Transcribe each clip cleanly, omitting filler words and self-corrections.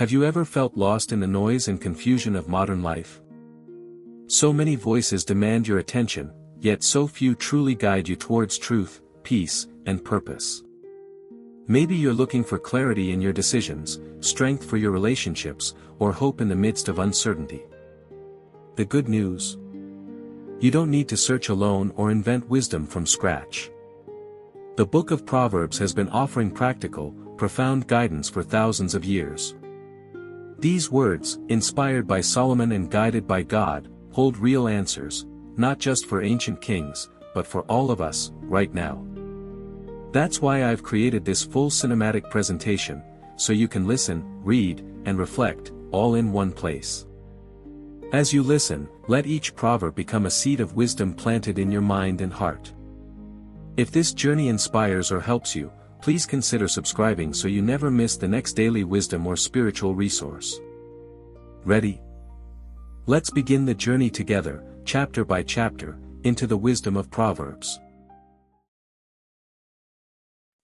Have you ever felt lost in the noise and confusion of modern life? So many voices demand your attention, yet so few truly guide you towards truth, peace, and purpose. Maybe you're looking for clarity in your decisions, strength for your relationships, or hope in the midst of uncertainty. The good news? You don't need to search alone or invent wisdom from scratch. The Book of Proverbs has been offering practical, profound guidance for thousands of years. These words, inspired by Solomon and guided by God, hold real answers, not just for ancient kings, but for all of us, right now. That's why I've created this full cinematic presentation, so you can listen, read, and reflect, all in one place. As you listen, let each proverb become a seed of wisdom planted in your mind and heart. If this journey inspires or helps you, please consider subscribing so you never miss the next daily wisdom or spiritual resource. Ready? Let's begin the journey together, chapter by chapter, into the wisdom of Proverbs.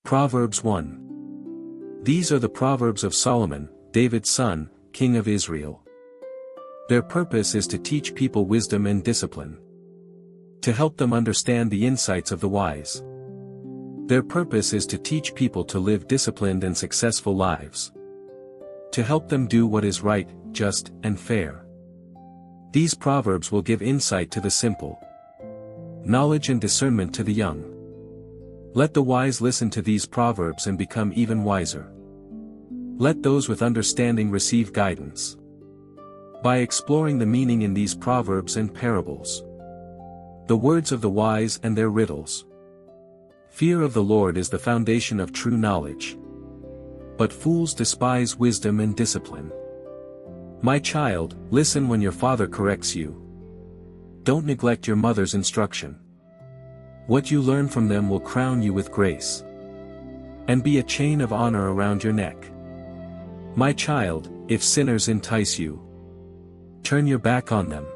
Proverbs 1. These are the Proverbs of Solomon, David's son, king of Israel. Their purpose is to teach people wisdom and discipline. To help them understand the insights of the wise. Their purpose is to teach people to live disciplined and successful lives. To help them do what is right, just, and fair. These proverbs will give insight to the simple. Knowledge and discernment to the young. Let the wise listen to these proverbs and become even wiser. Let those with understanding receive guidance. By exploring the meaning in these proverbs and parables. The words of the wise and their riddles. Fear of the Lord is the foundation of true knowledge. But fools despise wisdom and discipline. My child, listen when your father corrects you. Don't neglect your mother's instruction. What you learn from them will crown you with grace. And be a chain of honor around your neck. My child, if sinners entice you, turn your back on them.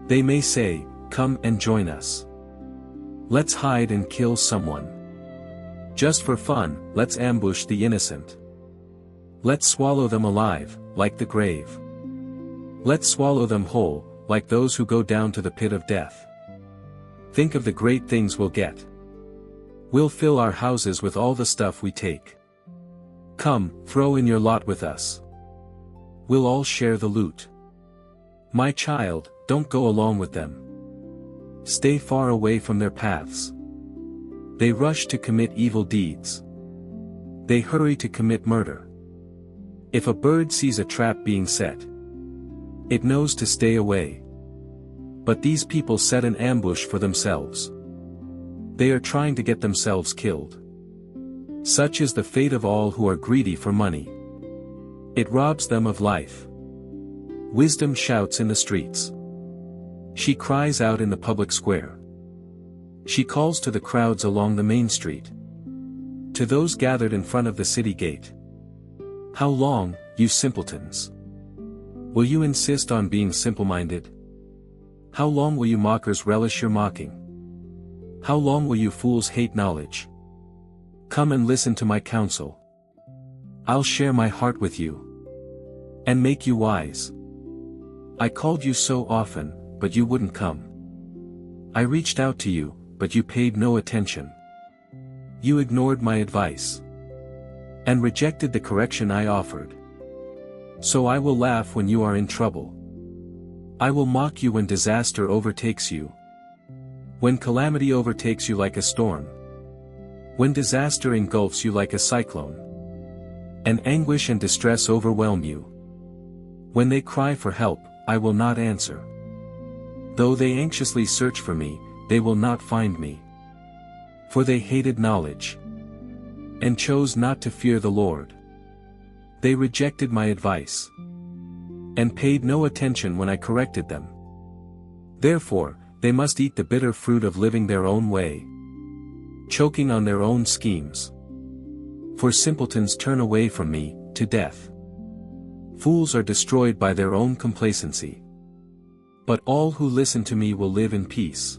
They may say, "Come and join us. Let's hide and kill someone. Just for fun, let's ambush the innocent. Let's swallow them alive, like the grave. Let's swallow them whole, like those who go down to the pit of death. Think of the great things we'll get. We'll fill our houses with all the stuff we take. Come, throw in your lot with us. We'll all share the loot. My child, don't go along with them. Stay far away from their paths. They rush to commit evil deeds. They hurry to commit murder. If a bird sees a trap being set, it knows to stay away. But these people set an ambush for themselves. They are trying to get themselves killed. Such is the fate of all who are greedy for money. It robs them of life. Wisdom shouts in the streets. She cries out in the public square. She calls to the crowds along the main street. To those gathered in front of the city gate. How long, you simpletons? Will you insist on being simple-minded? How long will you mockers relish your mocking? How long will you fools hate knowledge? Come and listen to my counsel. I'll share my heart with you. And make you wise. I called you so often, but you wouldn't come. I reached out to you, but you paid no attention. You ignored my advice. And rejected the correction I offered. So I will laugh when you are in trouble. I will mock you when disaster overtakes you. When calamity overtakes you like a storm. When disaster engulfs you like a cyclone. And anguish and distress overwhelm you. When they cry for help, I will not answer. Though they anxiously search for me, they will not find me. For they hated knowledge. And chose not to fear the Lord. They rejected my advice. And paid no attention when I corrected them. Therefore, they must eat the bitter fruit of living their own way. Choking on their own schemes. For simpletons turn away from me, to death. Fools are destroyed by their own complacency. But all who listen to me will live in peace.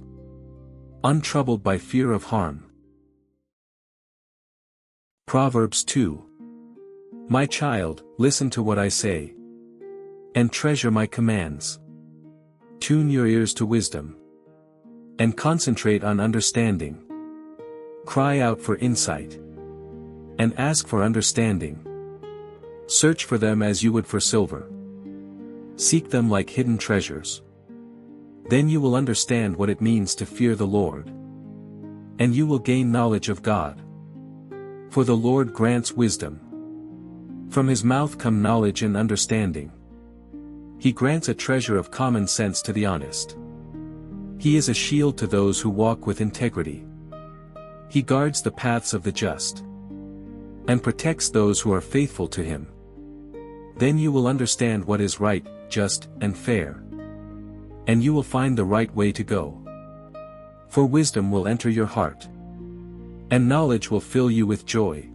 Untroubled by fear of harm. Proverbs 2. My child, listen to what I say, and treasure my commands. Tune your ears to wisdom, and concentrate on understanding. Cry out for insight, and ask for understanding. Search for them as you would for silver. Seek them like hidden treasures. Then you will understand what it means to fear the Lord, and you will gain knowledge of God. For the Lord grants wisdom. From his mouth come knowledge and understanding. He grants a treasure of common sense to the honest. He is a shield to those who walk with integrity. He guards the paths of the just, and protects those who are faithful to him. Then you will understand what is right, just, and fair, and you will find the right way to go. For wisdom will enter your heart, and knowledge will fill you with joy.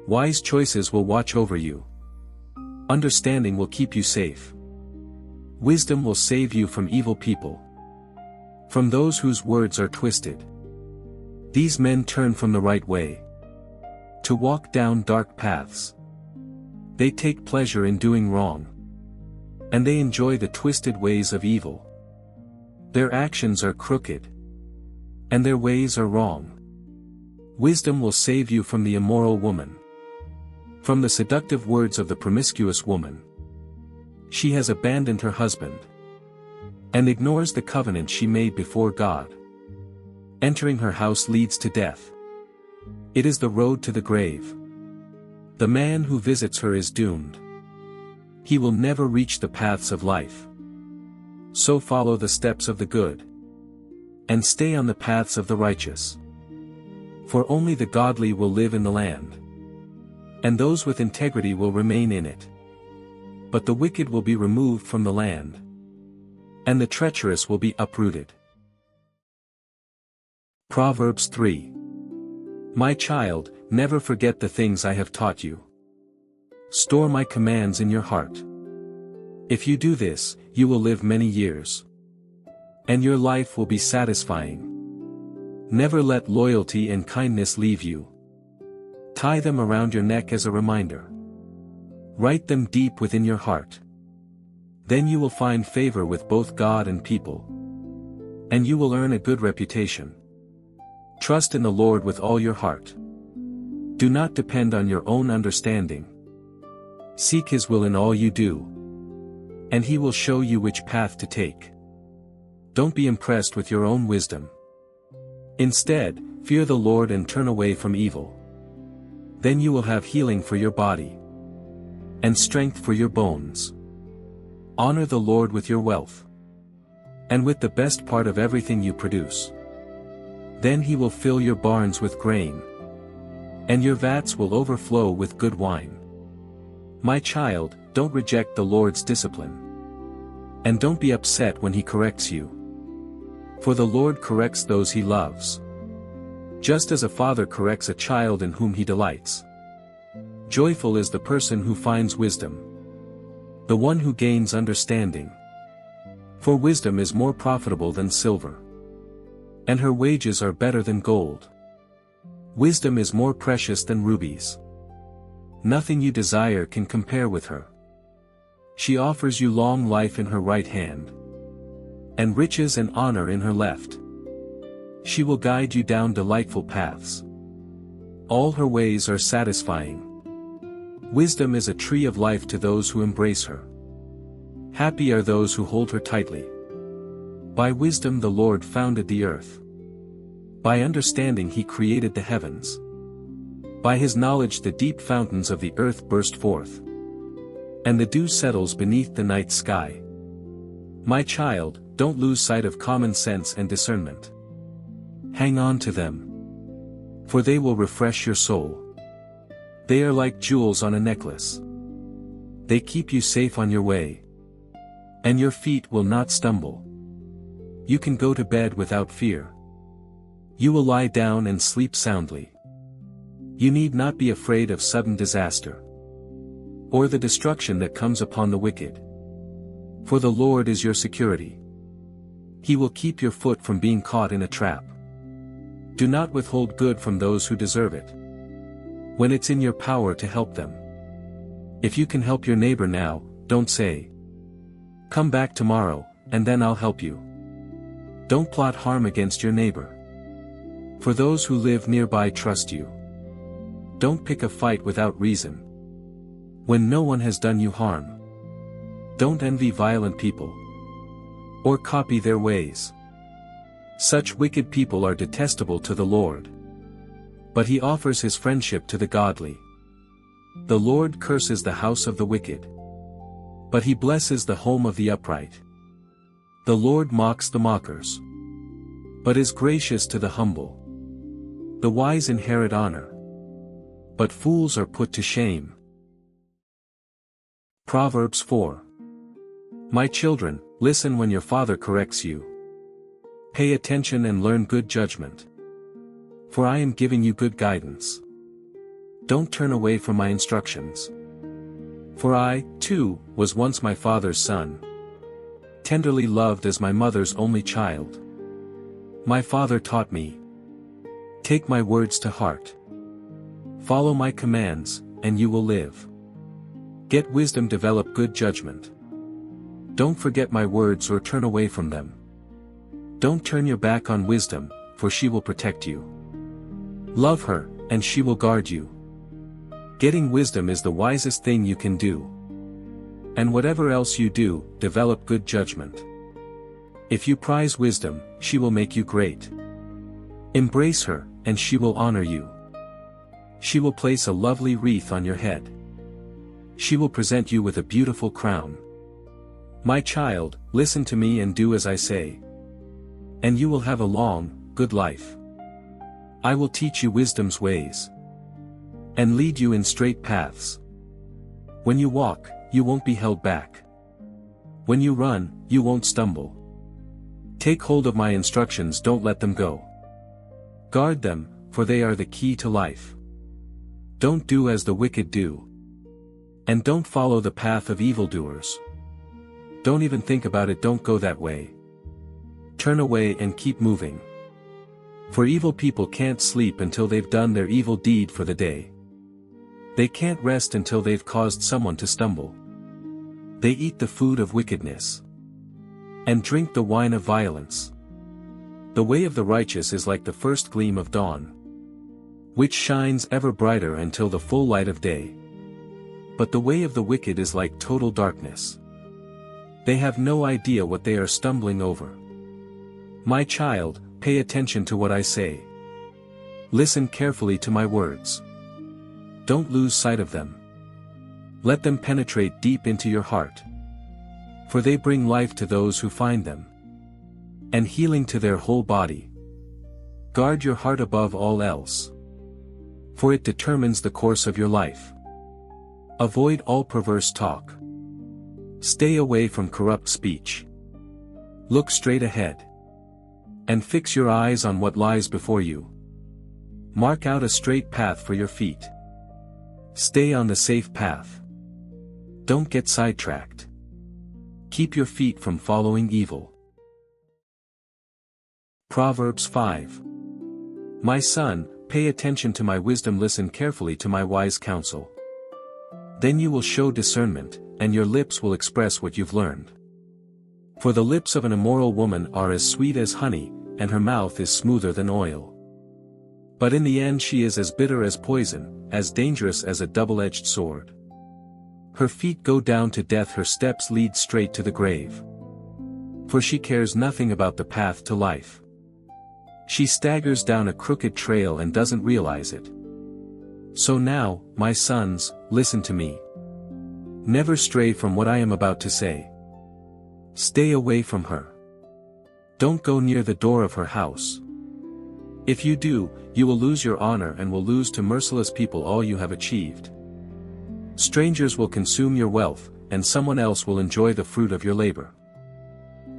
Wise choices will watch over you. Understanding will keep you safe. Wisdom will save you from evil people, from those whose words are twisted. These men turn from the right way, to walk down dark paths. They take pleasure in doing wrong, and they enjoy the twisted ways of evil. Their actions are crooked, and their ways are wrong. Wisdom will save you from the immoral woman, from the seductive words of the promiscuous woman. She has abandoned her husband, and ignores the covenant she made before God. Entering her house leads to death. It is the road to the grave. The man who visits her is doomed. He will never reach the paths of life. So follow the steps of the good, and stay on the paths of the righteous. For only the godly will live in the land, and those with integrity will remain in it. But the wicked will be removed from the land, and the treacherous will be uprooted. Proverbs 3. My child, never forget the things I have taught you. Store my commands in your heart. If you do this, you will live many years, and your life will be satisfying. Never let loyalty and kindness leave you. Tie them around your neck as a reminder. Write them deep within your heart. Then you will find favor with both God and people, and you will earn a good reputation. Trust in the Lord with all your heart. Do not depend on your own understanding. Seek his will in all you do, and he will show you which path to take. Don't be impressed with your own wisdom. Instead, fear the Lord and turn away from evil. Then you will have healing for your body, and strength for your bones. Honor the Lord with your wealth, and with the best part of everything you produce. Then he will fill your barns with grain, and your vats will overflow with good wine. My child, don't reject the Lord's discipline, and don't be upset when he corrects you. For the Lord corrects those he loves, just as a father corrects a child in whom he delights. Joyful is the person who finds wisdom, the one who gains understanding. For wisdom is more profitable than silver, and her wages are better than gold. Wisdom is more precious than rubies. Nothing you desire can compare with her. She offers you long life in her right hand, and riches and honor in her left. She will guide you down delightful paths. All her ways are satisfying. Wisdom is a tree of life to those who embrace her. Happy are those who hold her tightly. By wisdom the Lord founded the earth. By understanding he created the heavens. By his knowledge the deep fountains of the earth burst forth, and the dew settles beneath the night sky. My child, don't lose sight of common sense and discernment. Hang on to them, for they will refresh your soul. They are like jewels on a necklace. They keep you safe on your way, and your feet will not stumble. You can go to bed without fear. You will lie down and sleep soundly. You need not be afraid of sudden disaster, or the destruction that comes upon the wicked. For the Lord is your security. He will keep your foot from being caught in a trap. Do not withhold good from those who deserve it, when it's in your power to help them. If you can help your neighbor now, don't say, "Come back tomorrow, and then I'll help you." Don't plot harm against your neighbor. For those who live nearby trust you. Don't pick a fight without reason. When no one has done you harm. Don't envy violent people. Or copy their ways. Such wicked people are detestable to the Lord. But he offers his friendship to the godly. The Lord curses the house of the wicked. But he blesses the home of the upright. The Lord mocks the mockers. But is gracious to the humble. The wise inherit honor. But fools are put to shame. Proverbs 4. My children, listen when your father corrects you. Pay attention and learn good judgment. For I am giving you good guidance. Don't turn away from my instructions. For I, too, was once my father's son, tenderly loved as my mother's only child. My father taught me. Take my words to heart. Follow my commands, and you will live. Get wisdom, develop good judgment. Don't forget my words or turn away from them. Don't turn your back on wisdom, for she will protect you. Love her, and she will guard you. Getting wisdom is the wisest thing you can do. And whatever else you do, develop good judgment. If you prize wisdom, she will make you great. Embrace her, and she will honor you. She will place a lovely wreath on your head. She will present you with a beautiful crown. My child, listen to me and do as I say. And you will have a long, good life. I will teach you wisdom's ways. And lead you in straight paths. When you walk, you won't be held back. When you run, you won't stumble. Take hold of my instructions, don't let them go. Guard them, for they are the key to life. Don't do as the wicked do. And don't follow the path of evildoers. Don't even think about it, don't go that way. Turn away and keep moving. For evil people can't sleep until they've done their evil deed for the day. They can't rest until they've caused someone to stumble. They eat the food of wickedness. And drink the wine of violence. The way of the righteous is like the first gleam of dawn, which shines ever brighter until the full light of day. But the way of the wicked is like total darkness. They have no idea what they are stumbling over. My child, pay attention to what I say. Listen carefully to my words. Don't lose sight of them. Let them penetrate deep into your heart. For they bring life to those who find them, and healing to their whole body. Guard your heart above all else, for it determines the course of your life. Avoid all perverse talk. Stay away from corrupt speech. Look straight ahead, and fix your eyes on what lies before you. Mark out a straight path for your feet. Stay on the safe path. Don't get sidetracked. Keep your feet from following evil. Proverbs 5. My son, pay attention to my wisdom, listen carefully to my wise counsel. Then you will show discernment, and your lips will express what you've learned. For the lips of an immoral woman are as sweet as honey, and her mouth is smoother than oil. But in the end she is as bitter as poison, as dangerous as a double-edged sword. Her feet go down to death, her steps lead straight to the grave. For she cares nothing about the path to life. She staggers down a crooked trail and doesn't realize it. So now, my sons, listen to me. Never stray from what I am about to say. Stay away from her. Don't go near the door of her house. If you do, you will lose your honor and will lose to merciless people all you have achieved. Strangers will consume your wealth, and someone else will enjoy the fruit of your labor.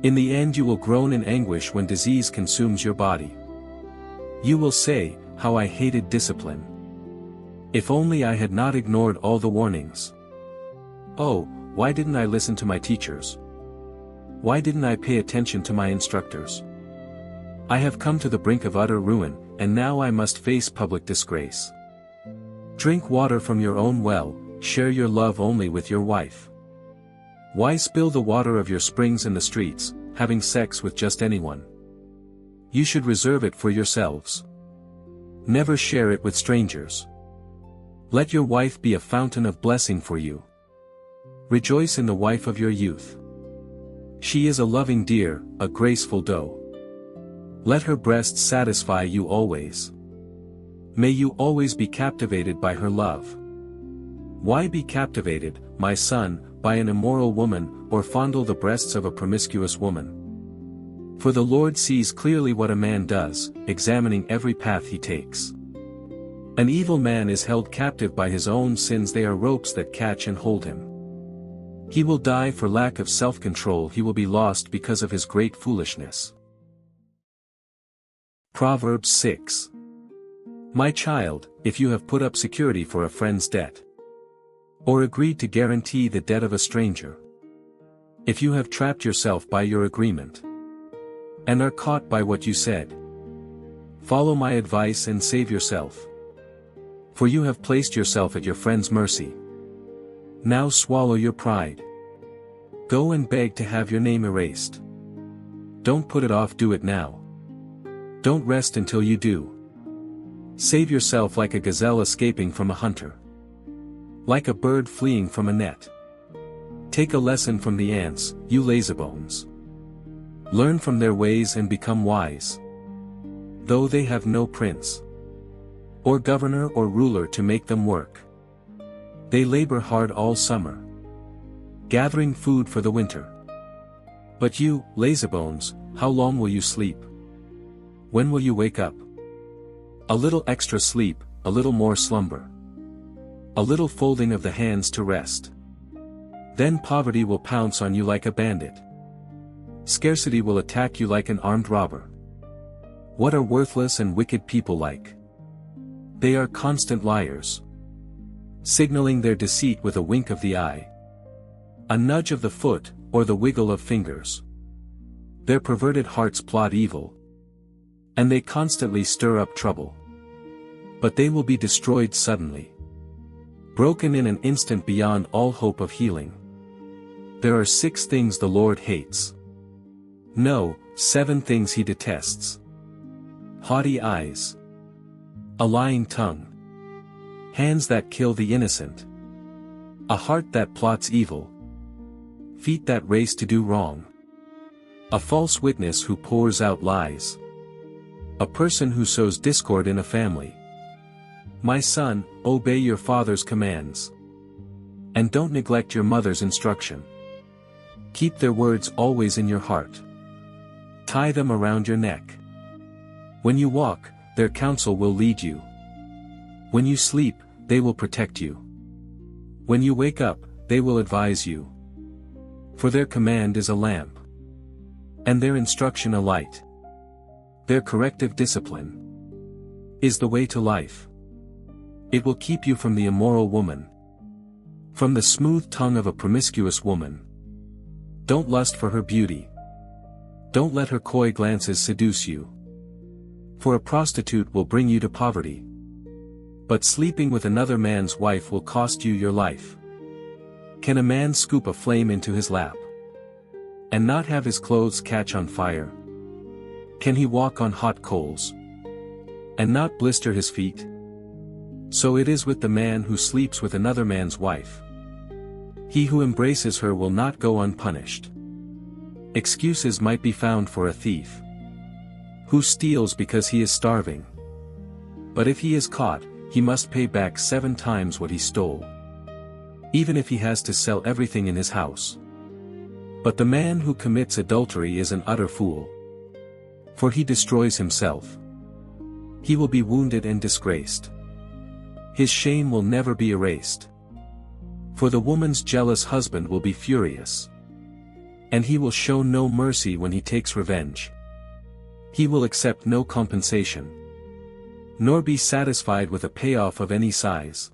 In the end you will groan in anguish when disease consumes your body. You will say, how I hated discipline. If only I had not ignored all the warnings. Oh, why didn't I listen to my teachers? Why didn't I pay attention to my instructors? I have come to the brink of utter ruin, and now I must face public disgrace. Drink water from your own well, share your love only with your wife. Why spill the water of your springs in the streets, having sex with just anyone? You should reserve it for yourselves. Never share it with strangers. Let your wife be a fountain of blessing for you. Rejoice in the wife of your youth. She is a loving deer, a graceful doe. Let her breasts satisfy you always. May you always be captivated by her love. Why be captivated, my son, by an immoral woman, or fondle the breasts of a promiscuous woman? For the Lord sees clearly what a man does, examining every path he takes. An evil man is held captive by his own sins. They are ropes that catch and hold him. He will die for lack of self-control. He will be lost because of his great foolishness. Proverbs 6. My child, if you have put up security for a friend's debt, or agreed to guarantee the debt of a stranger, if you have trapped yourself by your agreement, and are caught by what you said, follow my advice and save yourself. For you have placed yourself at your friend's mercy. Now swallow your pride. Go and beg to have your name erased. Don't put it off, do it now. Don't rest until you do. Save yourself like a gazelle escaping from a hunter. Like a bird fleeing from a net. Take a lesson from the ants, you lazybones. Learn from their ways and become wise. Though they have no prince, or governor or ruler to make them work, they labor hard all summer, gathering food for the winter. But you, lazybones, how long will you sleep? When will you wake up? A little extra sleep, a little more slumber. A little folding of the hands to rest. Then poverty will pounce on you like a bandit. Scarcity will attack you like an armed robber. What are worthless and wicked people like? They are constant liars, signaling their deceit with a wink of the eye, a nudge of the foot, or the wiggle of fingers. Their perverted hearts plot evil, and they constantly stir up trouble. But they will be destroyed suddenly, broken in an instant beyond all hope of healing. There are 6 things the Lord hates. No, 7 things he detests. Haughty eyes, a lying tongue, hands that kill the innocent, a heart that plots evil, feet that race to do wrong, a false witness who pours out lies, a person who sows discord in a family. My son, obey your father's commands, and don't neglect your mother's instruction. Keep their words always in your heart. Tie them around your neck. When you walk, their counsel will lead you. When you sleep, they will protect you. When you wake up, they will advise you. For their command is a lamp, and their instruction a light. Their corrective discipline is the way to life. It will keep you from the immoral woman, from the smooth tongue of a promiscuous woman. Don't lust for her beauty. Don't let her coy glances seduce you. For a prostitute will bring you to poverty, but sleeping with another man's wife will cost you your life. Can a man scoop a flame into his lap, and not have his clothes catch on fire? Can he walk on hot coals, and not blister his feet? So it is with the man who sleeps with another man's wife. He who embraces her will not go unpunished. Excuses might be found for a thief who steals because he is starving. But if he is caught, he must pay back 7 times what he stole, even if he has to sell everything in his house. But the man who commits adultery is an utter fool, for he destroys himself. He will be wounded and disgraced. His shame will never be erased. For the woman's jealous husband will be furious, and he will show no mercy when he takes revenge. He will accept no compensation, nor be satisfied with a payoff of any size.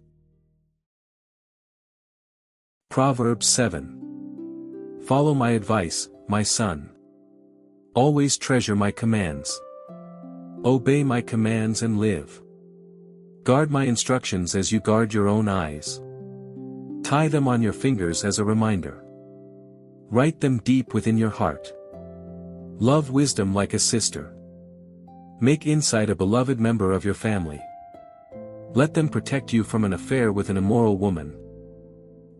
Proverbs 7. Follow my advice, my son. Always treasure my commands. Obey my commands and live. Guard my instructions as you guard your own eyes. Tie them on your fingers as a reminder. Write them deep within your heart. Love wisdom like a sister. Make insight a beloved member of your family. Let them protect you from an affair with an immoral woman.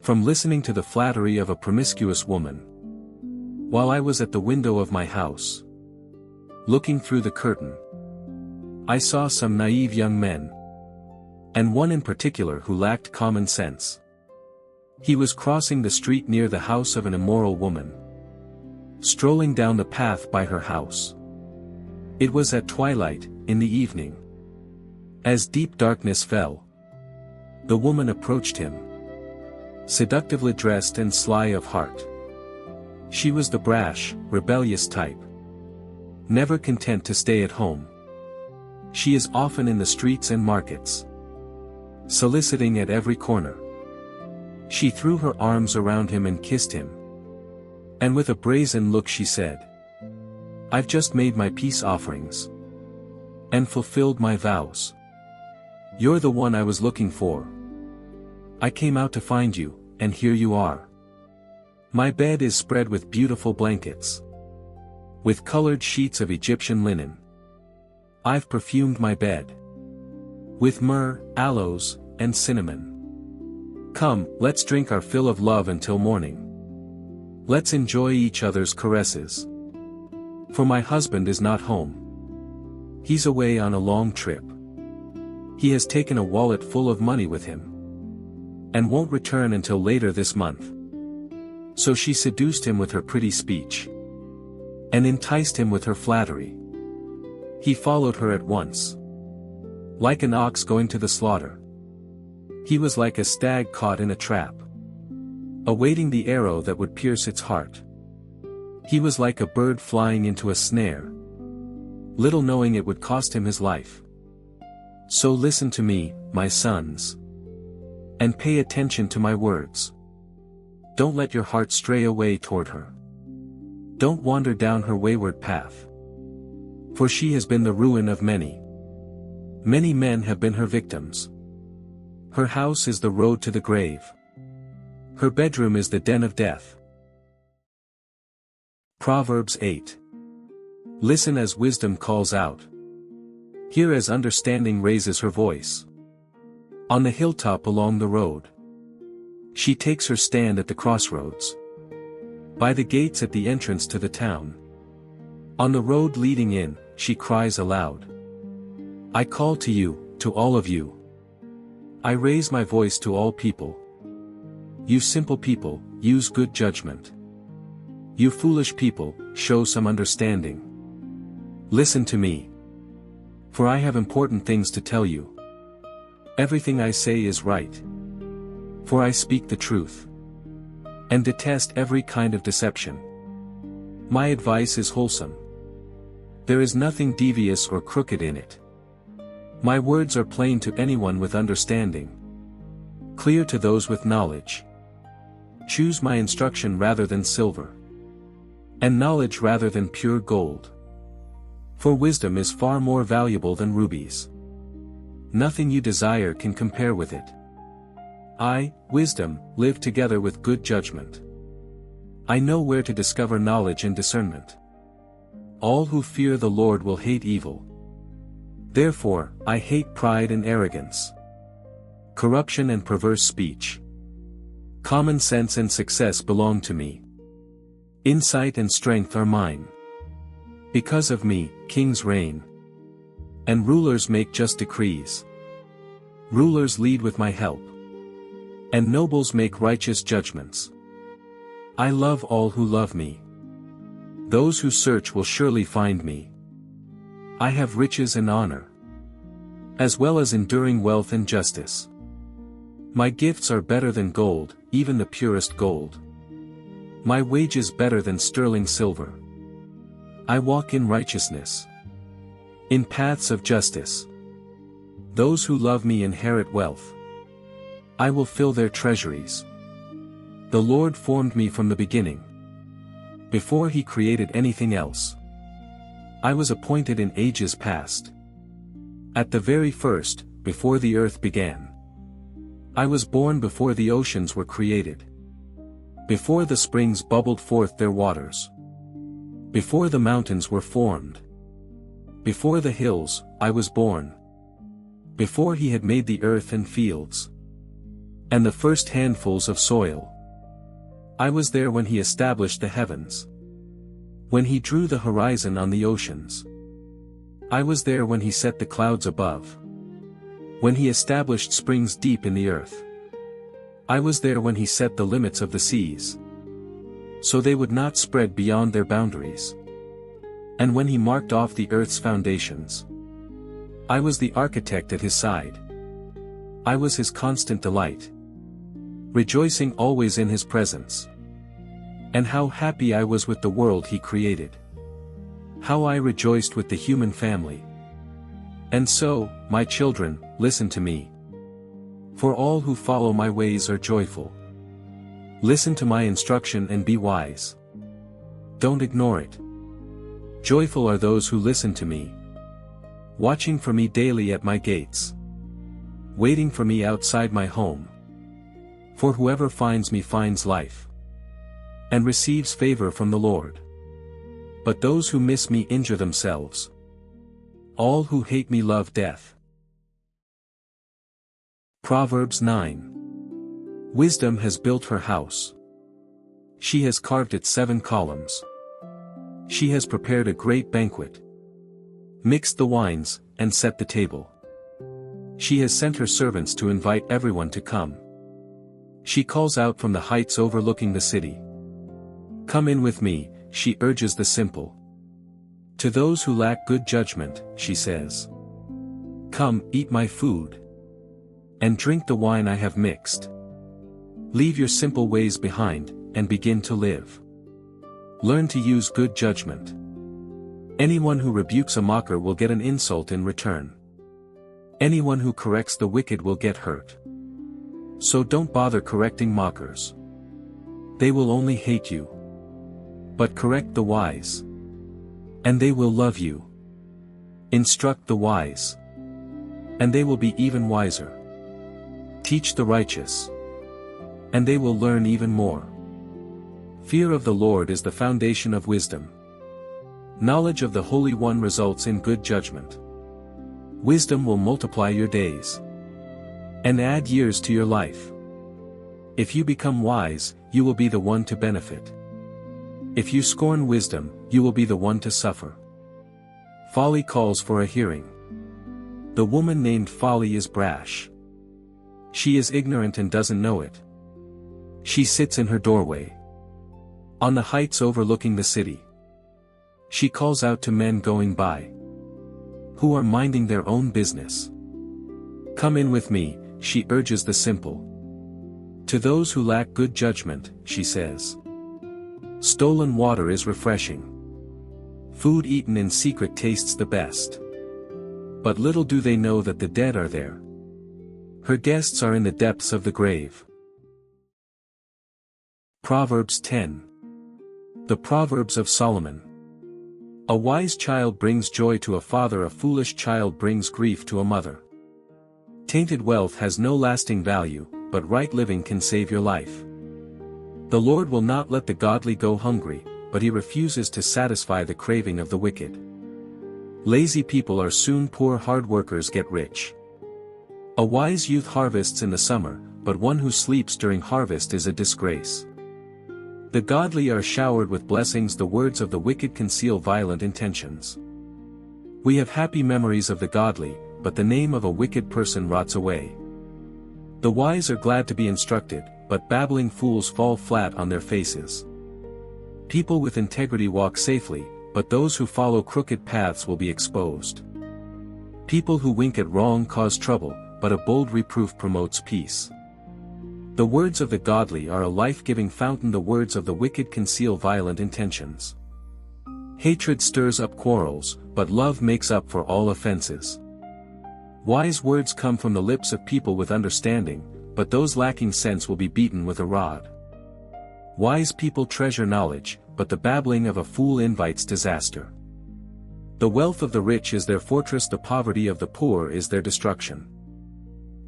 From listening to the flattery of a promiscuous woman. While I was at the window of my house, looking through the curtain, I saw some naive young men, and one in particular who lacked common sense. He was crossing the street near the house of an immoral woman, strolling down the path by her house. It was at twilight, in the evening. As deep darkness fell, the woman approached him, seductively dressed and sly of heart. She was the brash, rebellious type, never content to stay at home. She is often in the streets and markets, soliciting at every corner. She threw her arms around him and kissed him. And with a brazen look she said, "I've just made my peace offerings, and fulfilled my vows. You're the one I was looking for. I came out to find you, and here you are. My bed is spread with beautiful blankets, with colored sheets of Egyptian linen. I've perfumed my bed with myrrh, aloes, and cinnamon. Come, let's drink our fill of love until morning. Let's enjoy each other's caresses. For my husband is not home. He's away on a long trip. He has taken a wallet full of money with him, and won't return until later this month." So she seduced him with her pretty speech, and enticed him with her flattery. He followed her at once, like an ox going to the slaughter. He was like a stag caught in a trap, awaiting the arrow that would pierce its heart. He was like a bird flying into a snare, little knowing it would cost him his life. So listen to me, my sons, and pay attention to my words. Don't let your heart stray away toward her. Don't wander down her wayward path. For she has been the ruin of many. Many men have been her victims. Her house is the road to the grave. Her bedroom is the den of death. Proverbs 8. Listen as wisdom calls out. Hear as understanding raises her voice. On the hilltop along the road, she takes her stand at the crossroads. By the gates at the entrance to the town. On the road leading in, she cries aloud. I call to you, to all of you. I raise my voice to all people. You simple people, use good judgment. You foolish people, show some understanding. Listen to me, for I have important things to tell you. Everything I say is right, for I speak the truth, and detest every kind of deception. My advice is wholesome. There is nothing devious or crooked in it. My words are plain to anyone with understanding, clear to those with knowledge. Choose my instruction rather than silver, and knowledge rather than pure gold. For wisdom is far more valuable than rubies. Nothing you desire can compare with it. I, wisdom, live together with good judgment. I know where to discover knowledge and discernment. All who fear the Lord will hate evil. Therefore, I hate pride and arrogance, corruption and perverse speech. Common sense and success belong to me. Insight and strength are mine. Because of me, kings reign, and rulers make just decrees. Rulers lead with my help, and nobles make righteous judgments. I love all who love me. Those who search will surely find me. I have riches and honor, as well as enduring wealth and justice. My gifts are better than gold, even the purest gold. My wages better than sterling silver. I walk in righteousness, in paths of justice. Those who love me inherit wealth. I will fill their treasuries. The Lord formed me from the beginning, before he created anything else. I was appointed in ages past, at the very first, before the earth began. I was born before the oceans were created. Before the springs bubbled forth their waters. Before the mountains were formed. Before the hills, I was born. Before he had made the earth and fields. And the first handfuls of soil. I was there when he established the heavens. When he drew the horizon on the oceans. I was there when he set the clouds above. When he established springs deep in the earth. I was there when he set the limits of the seas. So they would not spread beyond their boundaries. And when he marked off the earth's foundations. I was the architect at his side. I was his constant delight. Rejoicing always in his presence. And how happy I was with the world he created. How I rejoiced with the human family. And so, my children, listen to me. For all who follow my ways are joyful. Listen to my instruction and be wise. Don't ignore it. Joyful are those who listen to me. Watching for me daily at my gates. Waiting for me outside my home. For whoever finds me finds life. And receives favor from the Lord. But those who miss me injure themselves. All who hate me love death. Proverbs 9. Wisdom has built her house. She has carved its 7 columns. She has prepared a great banquet. Mixed the wines, and set the table. She has sent her servants to invite everyone to come. She calls out from the heights overlooking the city. Come in with me, she urges the simple. To those who lack good judgment, she says. Come, eat my food. And drink the wine I have mixed. Leave your simple ways behind, and begin to live. Learn to use good judgment. Anyone who rebukes a mocker will get an insult in return. Anyone who corrects the wicked will get hurt. So don't bother correcting mockers. They will only hate you. But correct the wise. And they will love you. Instruct the wise. And they will be even wiser. Teach the righteous. And they will learn even more. Fear of the Lord is the foundation of wisdom. Knowledge of the Holy One results in good judgment. Wisdom will multiply your days. And add years to your life. If you become wise, you will be the one to benefit. If you scorn wisdom, you will be the one to suffer. Folly calls for a hearing. The woman named Folly is brash. She is ignorant and doesn't know it. She sits in her doorway. On the heights overlooking the city. She calls out to men going by. Who are minding their own business. Come in with me, she urges the simple. To those who lack good judgment, she says. Stolen water is refreshing. Food eaten in secret tastes the best. But little do they know that the dead are there. Her guests are in the depths of the grave. Proverbs 10. The Proverbs of Solomon. A wise child brings joy to a father, a foolish child brings grief to a mother. Tainted wealth has no lasting value, but right living can save your life. The Lord will not let the godly go hungry, but he refuses to satisfy the craving of the wicked. Lazy people are soon poor, hard workers get rich. A wise youth harvests in the summer, but one who sleeps during harvest is a disgrace. The godly are showered with blessings, the words of the wicked conceal violent intentions. We have happy memories of the godly, but the name of a wicked person rots away. The wise are glad to be instructed, but babbling fools fall flat on their faces. People with integrity walk safely, but those who follow crooked paths will be exposed. People who wink at wrong cause trouble, but a bold reproof promotes peace. The words of the godly are a life-giving fountain, the words of the wicked conceal violent intentions. Hatred stirs up quarrels, but love makes up for all offenses. Wise words come from the lips of people with understanding, but those lacking sense will be beaten with a rod. Wise people treasure knowledge, but the babbling of a fool invites disaster. The wealth of the rich is their fortress, the poverty of the poor is their destruction.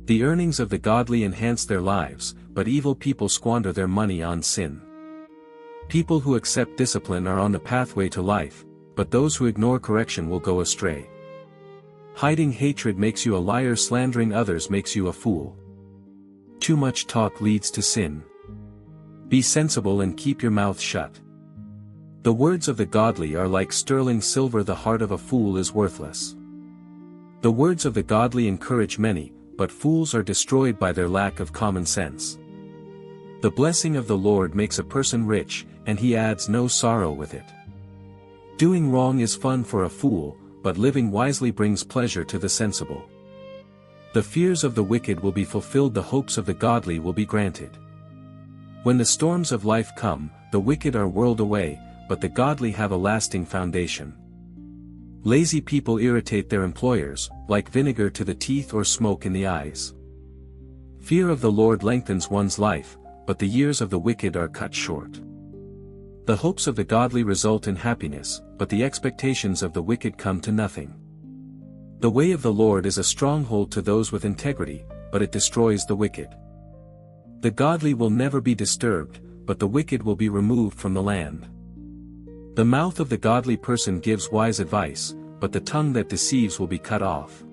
The earnings of the godly enhance their lives, but evil people squander their money on sin. People who accept discipline are on the pathway to life, but those who ignore correction will go astray. Hiding hatred makes you a liar, slandering others makes you a fool. Too much talk leads to sin. Be sensible and keep your mouth shut. The words of the godly are like sterling silver, the heart of a fool is worthless. The words of the godly encourage many, but fools are destroyed by their lack of common sense. The blessing of the Lord makes a person rich, and he adds no sorrow with it. Doing wrong is fun for a fool, but living wisely brings pleasure to the sensible. The fears of the wicked will be fulfilled, the hopes of the godly will be granted. When the storms of life come, the wicked are whirled away, but the godly have a lasting foundation. Lazy people irritate their employers, like vinegar to the teeth or smoke in the eyes. Fear of the Lord lengthens one's life, but the years of the wicked are cut short. The hopes of the godly result in happiness, but the expectations of the wicked come to nothing. The way of the Lord is a stronghold to those with integrity, but it destroys the wicked. The godly will never be disturbed, but the wicked will be removed from the land. The mouth of the godly person gives wise advice, but the tongue that deceives will be cut off.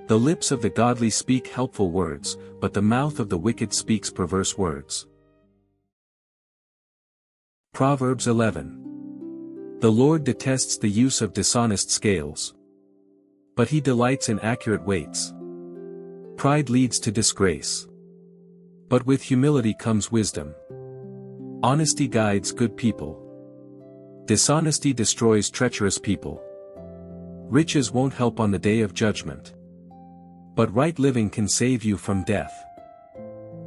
The lips of the godly speak helpful words, but the mouth of the wicked speaks perverse words. Proverbs 11. The Lord detests the use of dishonest scales, but he delights in accurate weights. Pride leads to disgrace, but with humility comes wisdom. Honesty guides good people. Dishonesty destroys treacherous people. Riches won't help on the day of judgment, but right living can save you from death.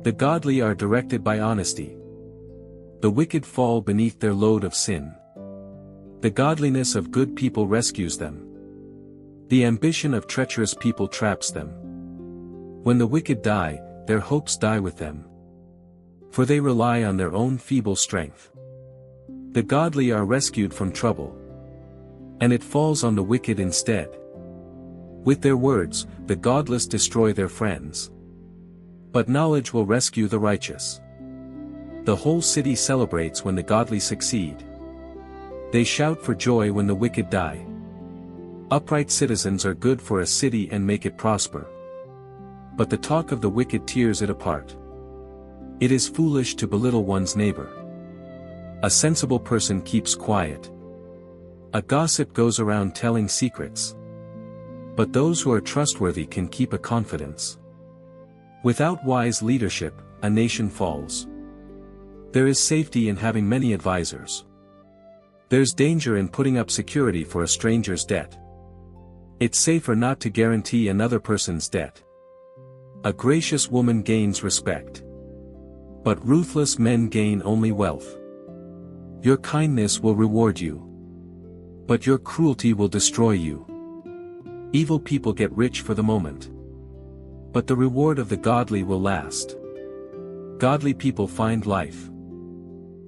The godly are directed by honesty. The wicked fall beneath their load of sin. The godliness of good people rescues them. The ambition of treacherous people traps them. When the wicked die, their hopes die with them, for they rely on their own feeble strength. The godly are rescued from trouble, and it falls on the wicked instead. With their words, the godless destroy their friends, but knowledge will rescue the righteous. The whole city celebrates when the godly succeed. They shout for joy when the wicked die. Upright citizens are good for a city and make it prosper, but the talk of the wicked tears it apart. It is foolish to belittle one's neighbor. A sensible person keeps quiet. A gossip goes around telling secrets, but those who are trustworthy can keep a confidence. Without wise leadership, a nation falls. There is safety in having many advisors. There's danger in putting up security for a stranger's debt. It's safer not to guarantee another person's debt. A gracious woman gains respect, but ruthless men gain only wealth. Your kindness will reward you, but your cruelty will destroy you. Evil people get rich for the moment, but the reward of the godly will last. Godly people find life.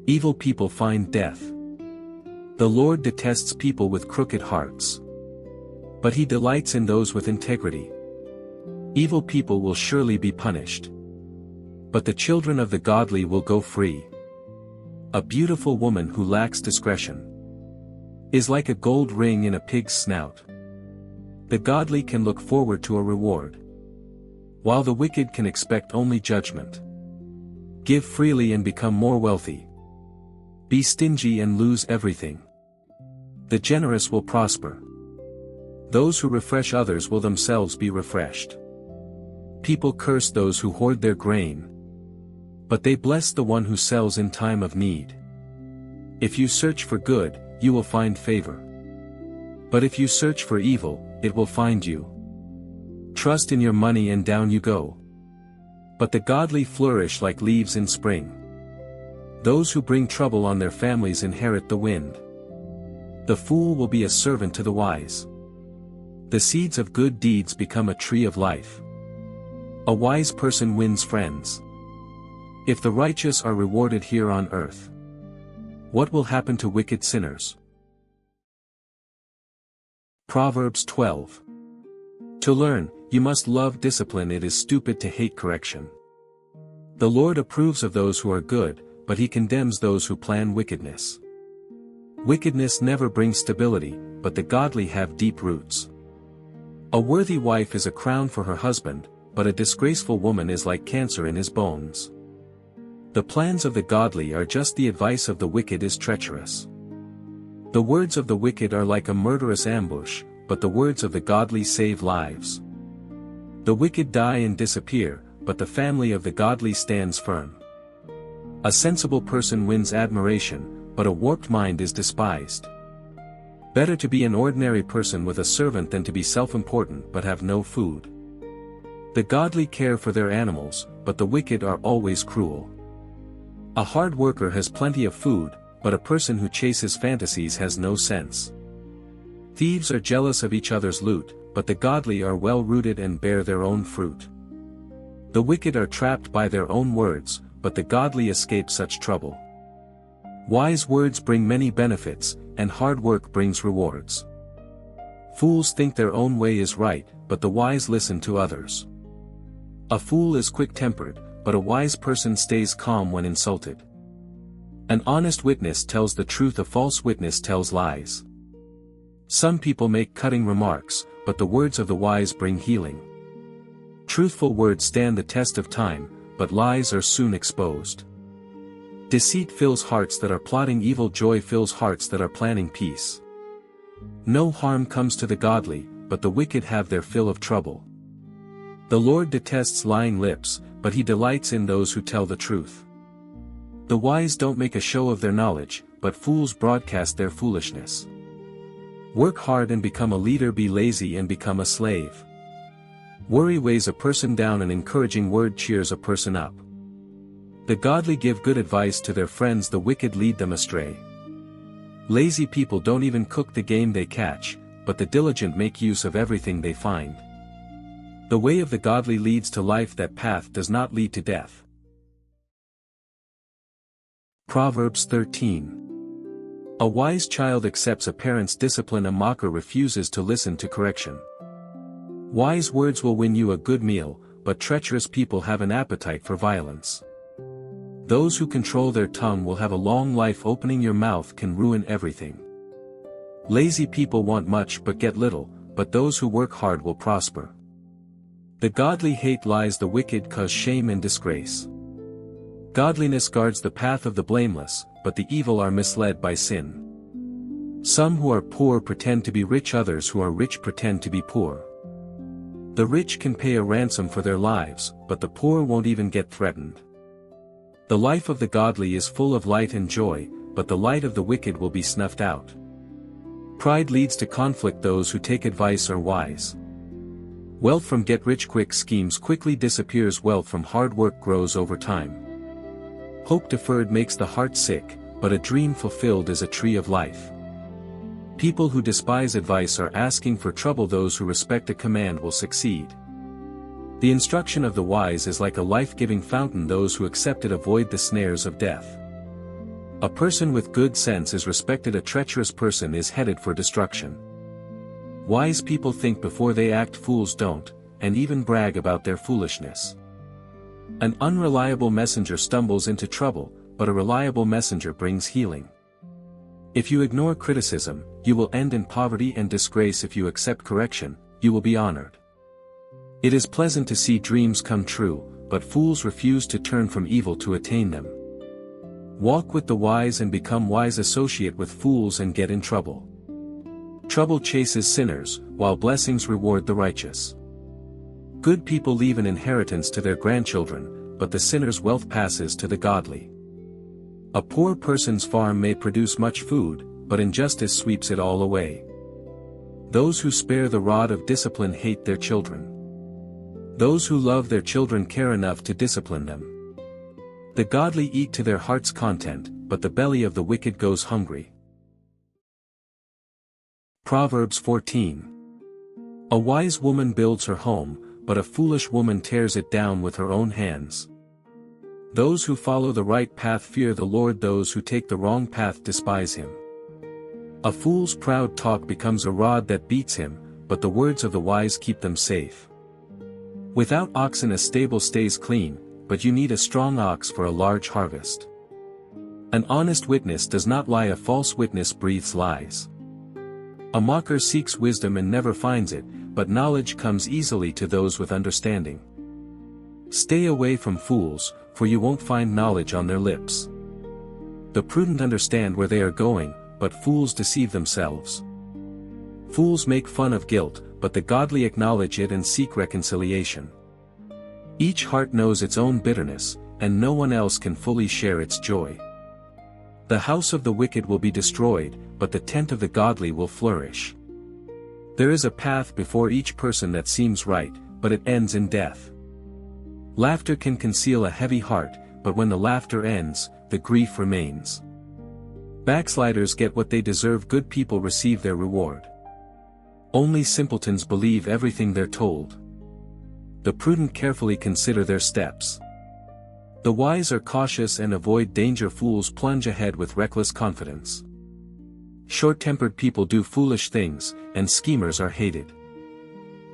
Evil people find death. The Lord detests people with crooked hearts, but he delights in those with integrity. Evil people will surely be punished, but the children of the godly will go free. A beautiful woman who lacks discretion is like a gold ring in a pig's snout. The godly can look forward to a reward, while the wicked can expect only judgment. Give freely and become more wealthy. Be stingy and lose everything. The generous will prosper. Those who refresh others will themselves be refreshed. People curse those who hoard their grain, but they bless the one who sells in time of need. If you search for good, you will find favor. But if you search for evil, it will find you. Trust in your money and down you go. But the godly flourish like leaves in spring. Those who bring trouble on their families inherit the wind. The fool will be a servant to the wise. The seeds of good deeds become a tree of life. A wise person wins friends. If the righteous are rewarded here on earth, what will happen to wicked sinners? Proverbs 12. To learn, You must love discipline. It is stupid to hate correction. The Lord approves of those who are good, but he condemns those who plan wickedness. Wickedness never brings stability, but the godly have deep roots. A worthy wife is a crown for her husband, but a disgraceful woman is like cancer in his bones. The plans of the godly are just, the advice of the wicked is treacherous. The words of the wicked are like a murderous ambush, but the words of the godly save lives. The wicked die and disappear, but the family of the godly stands firm. A sensible person wins admiration, but a warped mind is despised. Better to be an ordinary person with a servant than to be self-important but have no food. The godly care for their animals, but the wicked are always cruel. A hard worker has plenty of food, but a person who chases fantasies has no sense. Thieves are jealous of each other's loot, but the godly are well-rooted and bear their own fruit. The wicked are trapped by their own words, but the godly escape such trouble. Wise words bring many benefits, and hard work brings rewards. Fools think their own way is right, but the wise listen to others. A fool is quick-tempered, but a wise person stays calm when insulted. An honest witness tells the truth, a false witness tells lies. Some people make cutting remarks, but the words of the wise bring healing. Truthful words stand the test of time, but lies are soon exposed. Deceit fills hearts that are plotting evil, joy fills hearts that are planning peace. No harm comes to the godly, but the wicked have their fill of trouble. The Lord detests lying lips, but he delights in those who tell the truth. The wise don't make a show of their knowledge, but fools broadcast their foolishness. Work hard and become a leader, be lazy and become a slave. Worry weighs a person down, an encouraging word cheers a person up. The godly give good advice to their friends, the wicked lead them astray. Lazy people don't even cook the game they catch, but the diligent make use of everything they find. The way of the godly leads to life, that path does not lead to death. Proverbs 13. A wise child accepts a parent's discipline, a mocker refuses to listen to correction. Wise words will win you a good meal, but treacherous people have an appetite for violence. Those who control their tongue will have a long life, opening your mouth can ruin everything. Lazy people want much but get little, but those who work hard will prosper. The godly hate lies, the wicked cause shame and disgrace. Godliness guards the path of the blameless, but the evil are misled by sin. Some who are poor pretend to be rich, others who are rich pretend to be poor. The rich can pay a ransom for their lives, but the poor won't even get threatened. The life of the godly is full of light and joy, but the light of the wicked will be snuffed out. Pride leads to conflict, those who take advice are wise. Wealth from get-rich-quick schemes quickly disappears, wealth from hard work grows over time. Hope deferred makes the heart sick, but a dream fulfilled is a tree of life. People who despise advice are asking for trouble, those who respect a command will succeed. The instruction of the wise is like a life-giving fountain, those who accept it avoid the snares of death. A person with good sense is respected, a treacherous person is headed for destruction. Wise people think before they act, fools don't, and even brag about their foolishness. An unreliable messenger stumbles into trouble, but a reliable messenger brings healing. If you ignore criticism, you will end in poverty and disgrace. If you accept correction, you will be honored. It is pleasant to see dreams come true, but fools refuse to turn from evil to attain them. Walk with the wise and become wise, associate with fools and get in trouble. Trouble chases sinners, while blessings reward the righteous. Good people leave an inheritance to their grandchildren, but the sinner's wealth passes to the godly. A poor person's farm may produce much food, but injustice sweeps it all away. Those who spare the rod of discipline hate their children. Those who love their children care enough to discipline them. The godly eat to their heart's content, but the belly of the wicked goes hungry. Proverbs 14. A wise woman builds her home, but a foolish woman tears it down with her own hands. Those who follow the right path fear the Lord, those who take the wrong path despise him. A fool's proud talk becomes a rod that beats him, but the words of the wise keep them safe. Without oxen a stable stays clean, but you need a strong ox for a large harvest. An honest witness does not lie, a false witness breathes lies. A mocker seeks wisdom and never finds it, but knowledge comes easily to those with understanding. Stay away from fools, for you won't find knowledge on their lips. The prudent understand where they are going, but fools deceive themselves. Fools make fun of guilt, but the godly acknowledge it and seek reconciliation. Each heart knows its own bitterness, and no one else can fully share its joy. The house of the wicked will be destroyed, but the tent of the godly will flourish. There is a path before each person that seems right, but it ends in death. Laughter can conceal a heavy heart, but when the laughter ends, the grief remains. Backsliders get what they deserve, good people receive their reward. Only simpletons believe everything they're told. The prudent carefully consider their steps. The wise are cautious and avoid danger, fools plunge ahead with reckless confidence. Short-tempered people do foolish things, and schemers are hated.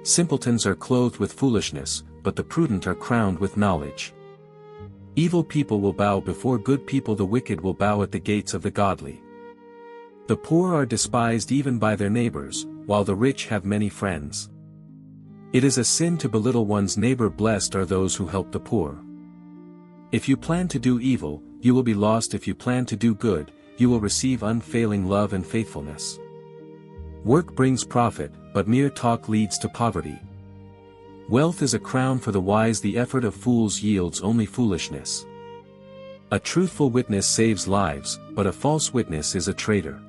Simpletons are clothed with foolishness, but the prudent are crowned with knowledge. Evil people will bow before good people, the wicked will bow at the gates of the godly. The poor are despised even by their neighbors, while the rich have many friends. It is a sin to belittle one's neighbor, blessed are those who help the poor. If you plan to do evil, you will be lost. If you plan to do good, you will receive unfailing love and faithfulness. Work brings profit, but mere talk leads to poverty. Wealth is a crown for the wise, the effort of fools yields only foolishness. A truthful witness saves lives, but a false witness is a traitor.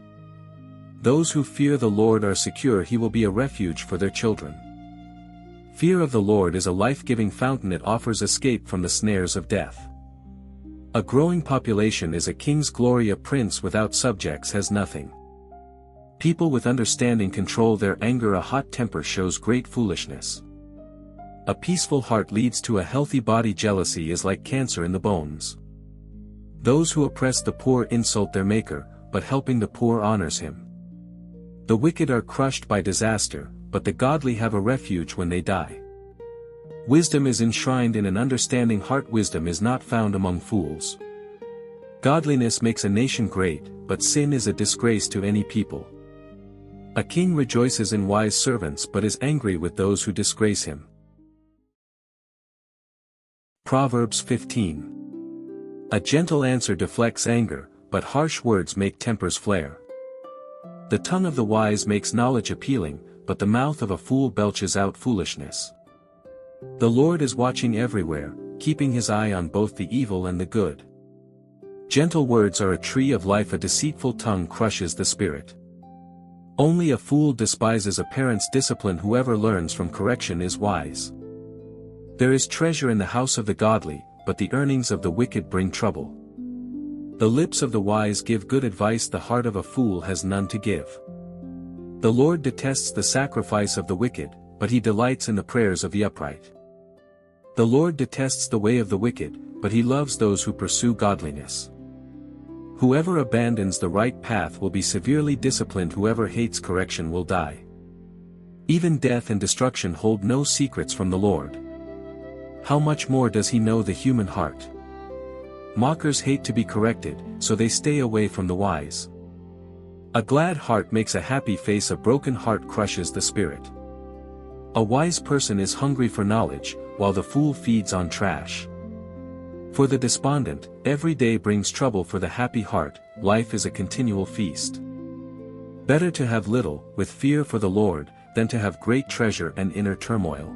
Those who fear the Lord are secure, he will be a refuge for their children. Fear of the Lord is a life-giving fountain, it offers escape from the snares of death. A growing population is a king's glory, a prince without subjects has nothing. People with understanding control their anger, a hot temper shows great foolishness. A peaceful heart leads to a healthy body, jealousy is like cancer in the bones. Those who oppress the poor insult their Maker, but helping the poor honors him. The wicked are crushed by disaster, but the godly have a refuge when they die. Wisdom is enshrined in an understanding heart, wisdom is not found among fools. Godliness makes a nation great, but sin is a disgrace to any people. A king rejoices in wise servants but is angry with those who disgrace him. Proverbs 15. A gentle answer deflects anger, but harsh words make tempers flare. The tongue of the wise makes knowledge appealing, but the mouth of a fool belches out foolishness. The Lord is watching everywhere, keeping his eye on both the evil and the good. Gentle words are a tree of life, a deceitful tongue crushes the spirit. Only a fool despises a parent's discipline, whoever learns from correction is wise. There is treasure in the house of the godly, but the earnings of the wicked bring trouble. The lips of the wise give good advice, the heart of a fool has none to give. The Lord detests the sacrifice of the wicked, but he delights in the prayers of the upright. The Lord detests the way of the wicked, but he loves those who pursue godliness. Whoever abandons the right path will be severely disciplined, whoever hates correction will die. Even death and destruction hold no secrets from the Lord. How much more does he know the human heart? Mockers hate to be corrected, so they stay away from the wise. A glad heart makes a happy face, a broken heart crushes the spirit. A wise person is hungry for knowledge, while the fool feeds on trash. For the despondent, every day brings trouble, for the happy heart, life is a continual feast. Better to have little, with fear for the Lord, than to have great treasure and inner turmoil.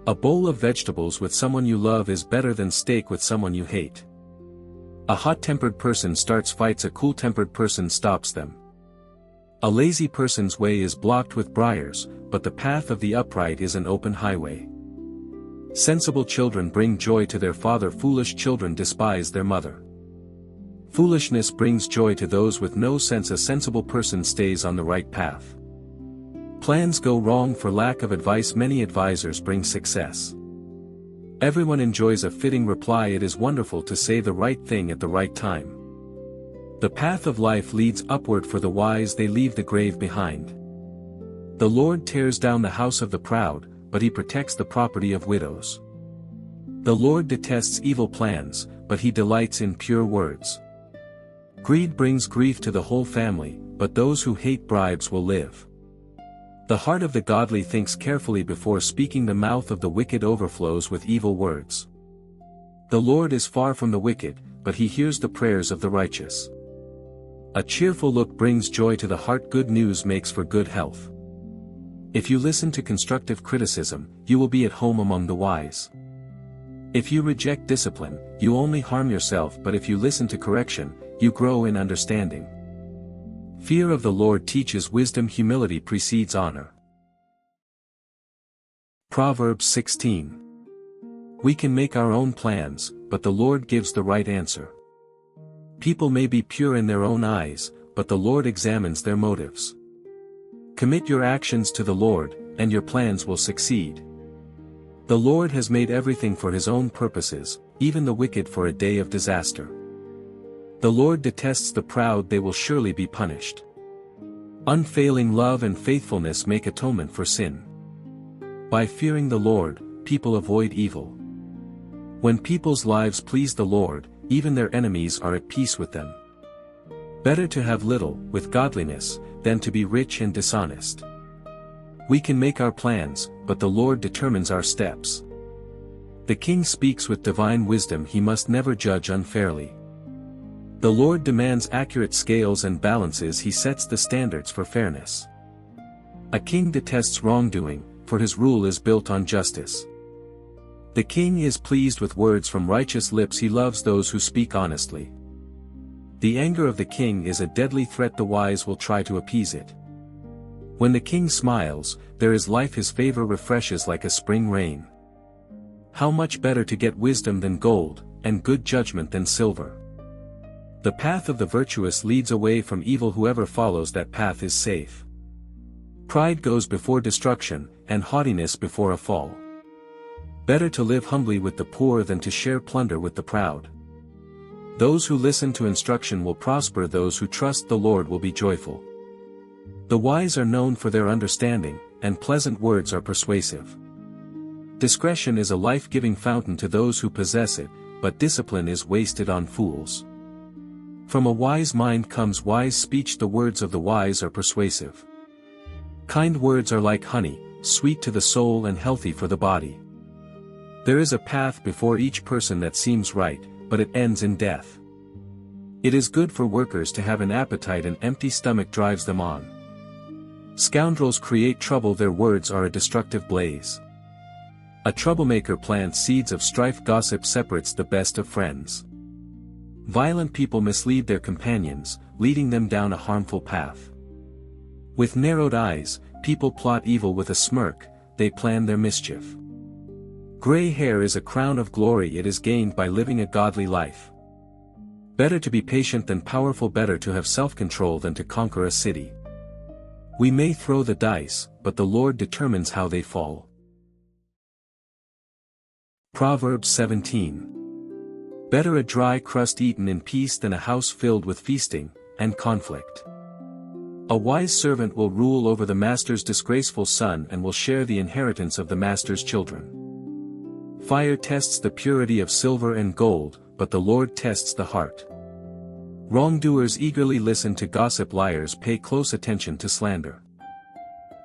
A bowl of vegetables with someone you love is better than steak with someone you hate. A hot-tempered person starts fights, a cool-tempered person stops them. A lazy person's way is blocked with briars, but the path of the upright is an open highway. Sensible children bring joy to their father, foolish children despise their mother. Foolishness brings joy to those with no sense, a sensible person stays on the right path. Plans go wrong for lack of advice, many advisors bring success. Everyone enjoys a fitting reply, it is wonderful to say the right thing at the right time. The path of life leads upward, for the wise they leave the grave behind. The Lord tears down the house of the proud, but he protects the property of widows. The Lord detests evil plans, but he delights in pure words. Greed brings grief to the whole family, but those who hate bribes will live. The heart of the godly thinks carefully before speaking, the mouth of the wicked overflows with evil words. The Lord is far from the wicked, but he hears the prayers of the righteous. A cheerful look brings joy to the heart, good news makes for good health. If you listen to constructive criticism, you will be at home among the wise. If you reject discipline, you only harm yourself, but if you listen to correction, you grow in understanding. Fear of the Lord teaches wisdom, humility precedes honor. Proverbs 16. We can make our own plans, but the Lord gives the right answer. People may be pure in their own eyes, but the Lord examines their motives. Commit your actions to the Lord, and your plans will succeed. The Lord has made everything for his own purposes, even the wicked for a day of disaster. The Lord detests the proud, they will surely be punished. Unfailing love and faithfulness make atonement for sin. By fearing the Lord, people avoid evil. When people's lives please the Lord, even their enemies are at peace with them. Better to have little, with godliness, than to be rich and dishonest. We can make our plans, but the Lord determines our steps. The king speaks with divine wisdom, he must never judge unfairly. The Lord demands accurate scales and balances, he sets the standards for fairness. A king detests wrongdoing, for his rule is built on justice. The king is pleased with words from righteous lips, he loves those who speak honestly. The anger of the king is a deadly threat, the wise will try to appease it. When the king smiles, there is life, his favor refreshes like a spring rain. How much better to get wisdom than gold, and good judgment than silver. The path of the virtuous leads away from evil, whoever follows that path is safe. Pride goes before destruction, and haughtiness before a fall. Better to live humbly with the poor than to share plunder with the proud. Those who listen to instruction will prosper, those who trust the Lord will be joyful. The wise are known for their understanding, and pleasant words are persuasive. Discretion is a life-giving fountain to those who possess it, but discipline is wasted on fools. From a wise mind comes wise speech, the words of the wise are persuasive. Kind words are like honey, sweet to the soul and healthy for the body. There is a path before each person that seems right, but it ends in death. It is good for workers to have an appetite, an empty stomach drives them on. Scoundrels create trouble, their words are a destructive blaze. A troublemaker plants seeds of strife, gossip separates the best of friends. Violent people mislead their companions, leading them down a harmful path. With narrowed eyes, people plot evil, with a smirk, they plan their mischief. Gray hair is a crown of glory, it is gained by living a godly life. Better to be patient than powerful, better to have self-control than to conquer a city. We may throw the dice, but the Lord determines how they fall. Proverbs 17. Better a dry crust eaten in peace than a house filled with feasting and conflict. A wise servant will rule over the master's disgraceful son and will share the inheritance of the master's children. Fire tests the purity of silver and gold, but the Lord tests the heart. Wrongdoers eagerly listen to gossip, liars pay close attention to slander.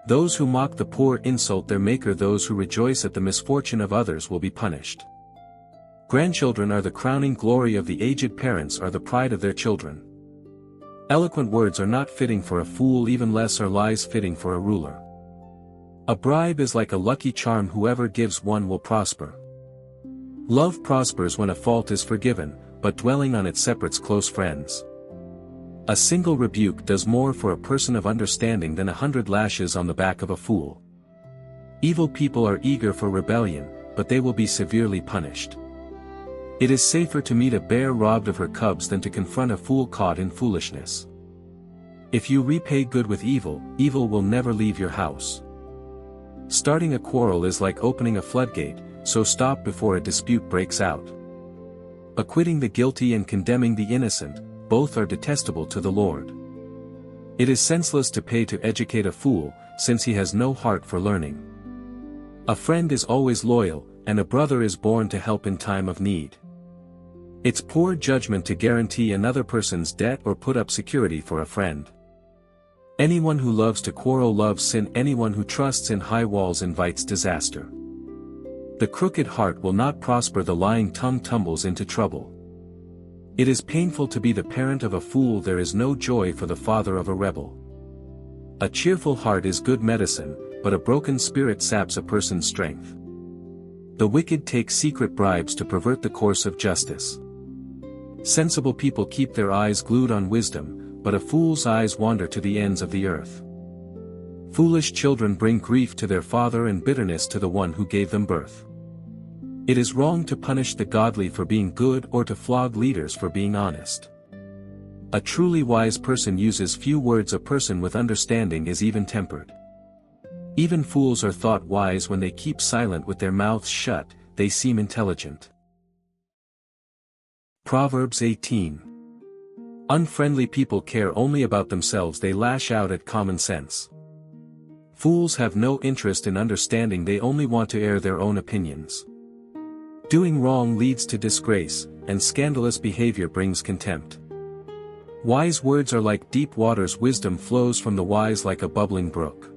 Those who mock the poor insult their maker, those who rejoice at the misfortune of others will be punished. Grandchildren are the crowning glory of the aged, parents are the pride of their children. Eloquent words are not fitting for a fool, even less are lies fitting for a ruler. A bribe is like a lucky charm, whoever gives one will prosper. Love prospers when a fault is forgiven, but dwelling on it separates close friends. A single rebuke does more for a person of understanding than 100 lashes on the back of a fool. Evil people are eager for rebellion, but they will be severely punished. It is safer to meet a bear robbed of her cubs than to confront a fool caught in foolishness. If you repay good with evil, evil will never leave your house. Starting a quarrel is like opening a floodgate, so stop before a dispute breaks out. Acquitting the guilty and condemning the innocent, both are detestable to the Lord. It is senseless to pay to educate a fool, since he has no heart for learning. A friend is always loyal, and a brother is born to help in time of need. It's poor judgment to guarantee another person's debt or put up security for a friend. Anyone who loves to quarrel loves sin. Anyone who trusts in high walls invites disaster. The crooked heart will not prosper. The lying tongue tumbles into trouble. It is painful to be the parent of a fool. There is no joy for the father of a rebel. A cheerful heart is good medicine, but a broken spirit saps a person's strength. The wicked take secret bribes to pervert the course of justice. Sensible people keep their eyes glued on wisdom, but a fool's eyes wander to the ends of the earth. Foolish children bring grief to their father and bitterness to the one who gave them birth. It is wrong to punish the godly for being good or to flog leaders for being honest. A truly wise person uses few words. A person with understanding is even-tempered. Even fools are thought wise when they keep silent with their mouths shut. They seem intelligent. Proverbs 18. Unfriendly people care only about themselves. They lash out at common sense. Fools have no interest in understanding. They only want to air their own opinions. Doing wrong leads to disgrace, and scandalous behavior brings contempt. Wise words are like deep waters. Wisdom flows from the wise like a bubbling brook.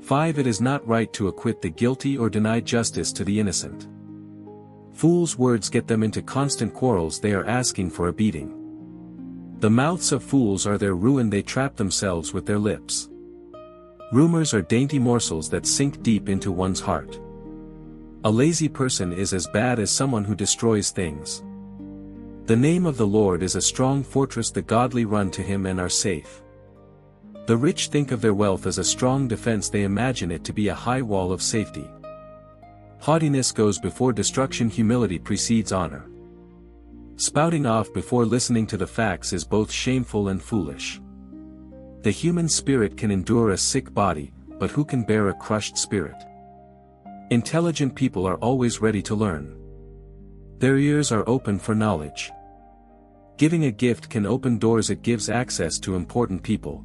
5. It is not right to acquit the guilty or deny justice to the innocent. Fools' words get them into constant quarrels. They are asking for a beating. The mouths of fools are their ruin. They trap themselves with their lips. Rumors are dainty morsels that sink deep into one's heart. A lazy person is as bad as someone who destroys things. The name of the Lord is a strong fortress. The godly run to him and are safe. The rich think of their wealth as a strong defense. They imagine it to be a high wall of safety. Haughtiness goes before destruction. Humility precedes honor. Spouting off before listening to the facts is both shameful and foolish. The human spirit can endure a sick body, but who can bear a crushed spirit? Intelligent people are always ready to learn. Their ears are open for knowledge. Giving a gift can open doors. It gives access to important people.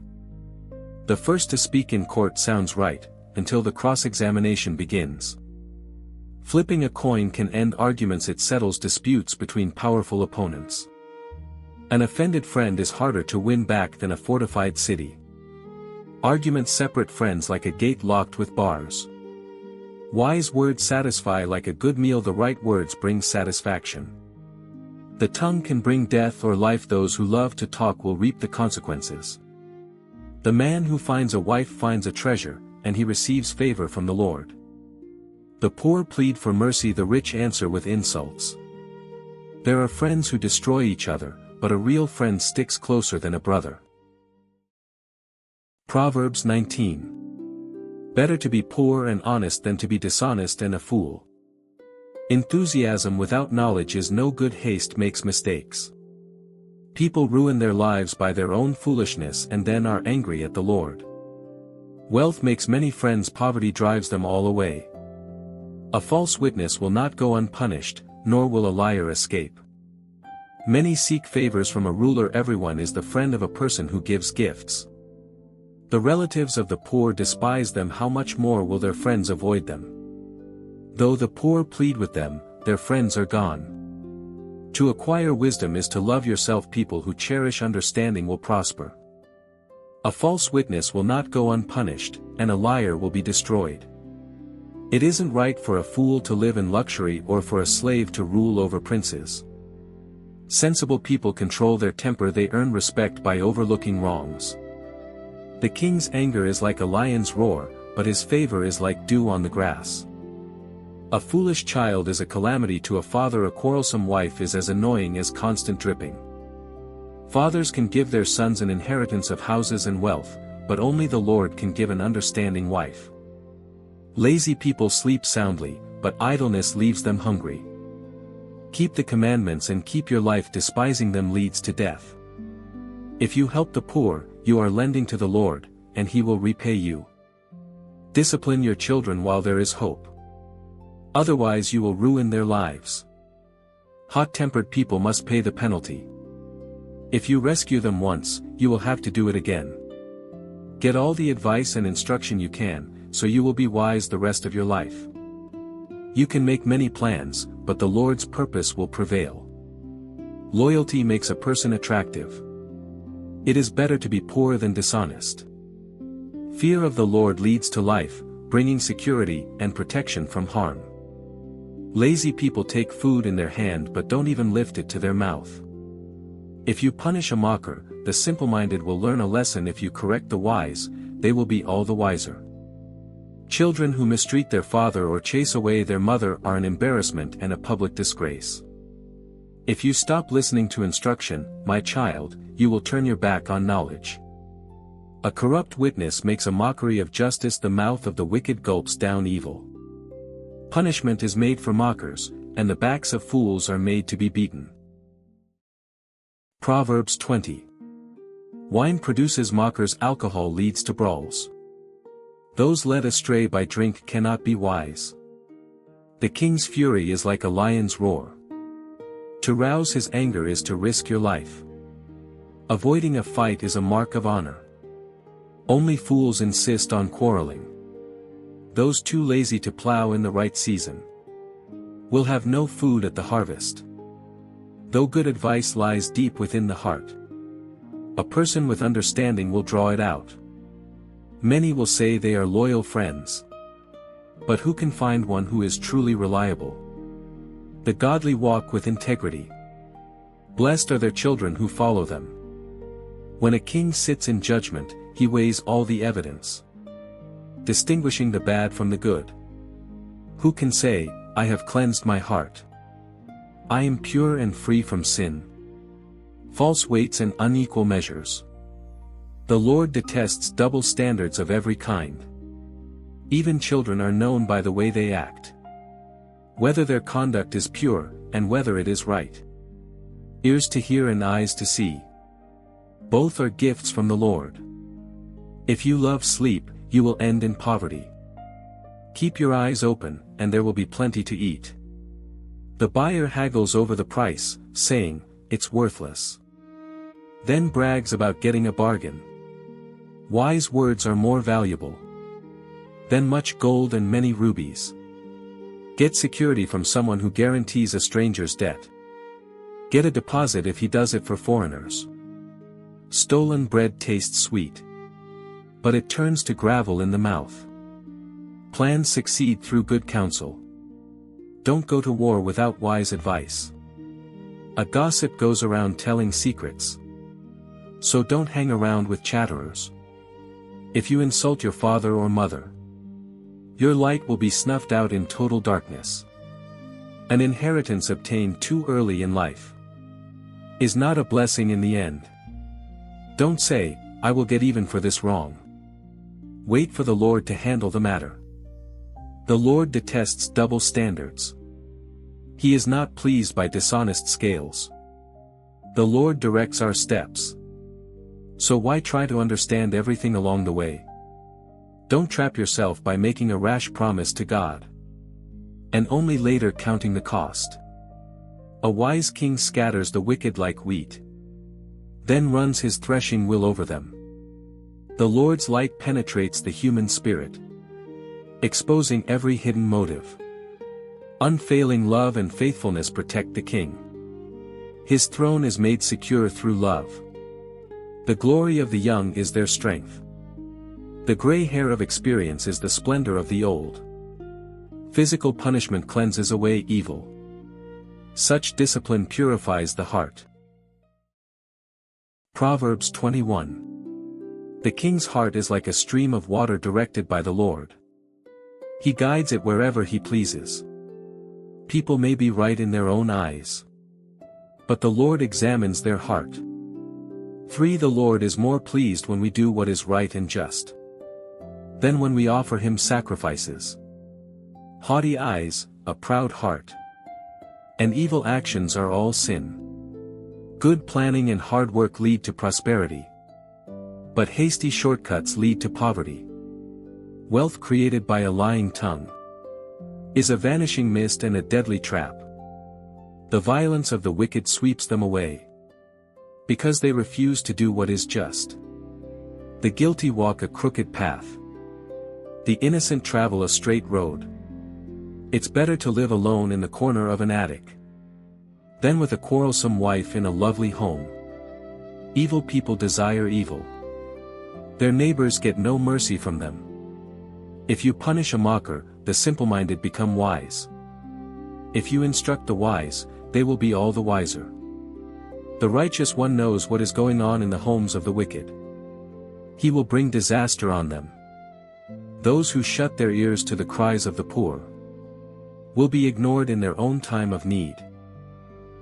The first to speak in court sounds right, until the cross-examination begins. Flipping a coin can end arguments. It settles disputes between powerful opponents. An offended friend is harder to win back than a fortified city. Arguments separate friends like a gate locked with bars. Wise words satisfy like a good meal. The right words bring satisfaction. The tongue can bring death or life. Those who love to talk will reap the consequences. The man who finds a wife finds a treasure, and he receives favor from the Lord. The poor plead for mercy. The rich answer with insults. There are friends who destroy each other, but a real friend sticks closer than a brother. Proverbs 19. Better to be poor and honest than to be dishonest and a fool. Enthusiasm without knowledge is no good. Haste makes mistakes. People ruin their lives by their own foolishness and then are angry at the Lord. Wealth makes many friends. Poverty drives them all away. A false witness will not go unpunished, nor will a liar escape. Many seek favors from a ruler. Everyone is the friend of a person who gives gifts. The relatives of the poor despise them. How much more will their friends avoid them? Though the poor plead with them, their friends are gone. To acquire wisdom is to love yourself. People who cherish understanding will prosper. A false witness will not go unpunished, and a liar will be destroyed. It isn't right for a fool to live in luxury or for a slave to rule over princes. Sensible people control their temper. They earn respect by overlooking wrongs. The king's anger is like a lion's roar, but his favor is like dew on the grass. A foolish child is a calamity to a father. A quarrelsome wife is as annoying as constant dripping. Fathers can give their sons an inheritance of houses and wealth, but only the Lord can give an understanding wife. Lazy people sleep soundly, but idleness leaves them hungry. Keep the commandments and keep your life. Despising them leads to death. If you help the poor, you are lending to the Lord, and he will repay you. Discipline your children while there is hope. Otherwise you will ruin their lives. Hot-tempered people must pay the penalty. If you rescue them once, you will have to do it again. Get all the advice and instruction you can, so you will be wise the rest of your life. You can make many plans, but the Lord's purpose will prevail. Loyalty makes a person attractive. It is better to be poor than dishonest. Fear of the Lord leads to life, bringing security and protection from harm. Lazy people take food in their hand but don't even lift it to their mouth. If you punish a mocker, the simple-minded will learn a lesson. If you correct the wise, they will be all the wiser. Children who mistreat their father or chase away their mother are an embarrassment and a public disgrace. If you stop listening to instruction, my child, you will turn your back on knowledge. A corrupt witness makes a mockery of justice. The mouth of the wicked gulps down evil. Punishment is made for mockers, and the backs of fools are made to be beaten. Proverbs 20. Wine produces mockers. Alcohol leads to brawls. Those led astray by drink cannot be wise. The king's fury is like a lion's roar. To rouse his anger is to risk your life. Avoiding a fight is a mark of honor. Only fools insist on quarreling. Those too lazy to plow in the right season will have no food at the harvest. Though good advice lies deep within the heart, a person with understanding will draw it out. Many will say they are loyal friends, but who can find one who is truly reliable? The godly walk with integrity. Blessed are their children who follow them. When a king sits in judgment, he weighs all the evidence, distinguishing the bad from the good. Who can say, I have cleansed my heart? I am pure and free from sin. False weights and unequal measures. The Lord detests double standards of every kind. Even children are known by the way they act, whether their conduct is pure, and whether it is right. Ears to hear and eyes to see. Both are gifts from the Lord. If you love sleep, you will end in poverty. Keep your eyes open, and there will be plenty to eat. The buyer haggles over the price, saying, it's worthless. Then brags about getting a bargain. Wise words are more valuable than much gold and many rubies. Get security from someone who guarantees a stranger's debt. Get a deposit if he does it for foreigners. Stolen bread tastes sweet, but it turns to gravel in the mouth. Plans succeed through good counsel. Don't go to war without wise advice. A gossip goes around telling secrets, so don't hang around with chatterers. If you insult your father or mother, your light will be snuffed out in total darkness. An inheritance obtained too early in life is not a blessing in the end. Don't say, I will get even for this wrong. Wait for the Lord to handle the matter. The Lord detests double standards. He is not pleased by dishonest scales. The Lord directs our steps, so why try to understand everything along the way? Don't trap yourself by making a rash promise to God, and only later counting the cost. A wise king scatters the wicked like wheat, then runs his threshing wheel over them. The Lord's light penetrates the human spirit, exposing every hidden motive. Unfailing love and faithfulness protect the king. His throne is made secure through love. The glory of the young is their strength. The gray hair of experience is the splendor of the old. Physical punishment cleanses away evil. Such discipline purifies the heart. Proverbs 21. The king's heart is like a stream of water directed by the Lord. He guides it wherever he pleases. People may be right in their own eyes, but the Lord examines their heart. The Lord is more pleased when we do what is right and just than when we offer him sacrifices. Haughty eyes, a proud heart, and evil actions are all sin. Good planning and hard work lead to prosperity, but hasty shortcuts lead to poverty. Wealth created by a lying tongue is a vanishing mist and a deadly trap. The violence of the wicked sweeps them away, because they refuse to do what is just. The guilty walk a crooked path, The innocent travel a straight road. It's better to live alone in the corner of an attic than with a quarrelsome wife in a lovely home. Evil people desire evil. Their neighbors get no mercy from them. If you punish a mocker, the simple-minded become wise. If you instruct the wise, they will be all the wiser. The righteous one knows what is going on in the homes of the wicked. He will bring disaster on them. Those who shut their ears to the cries of the poor will be ignored in their own time of need.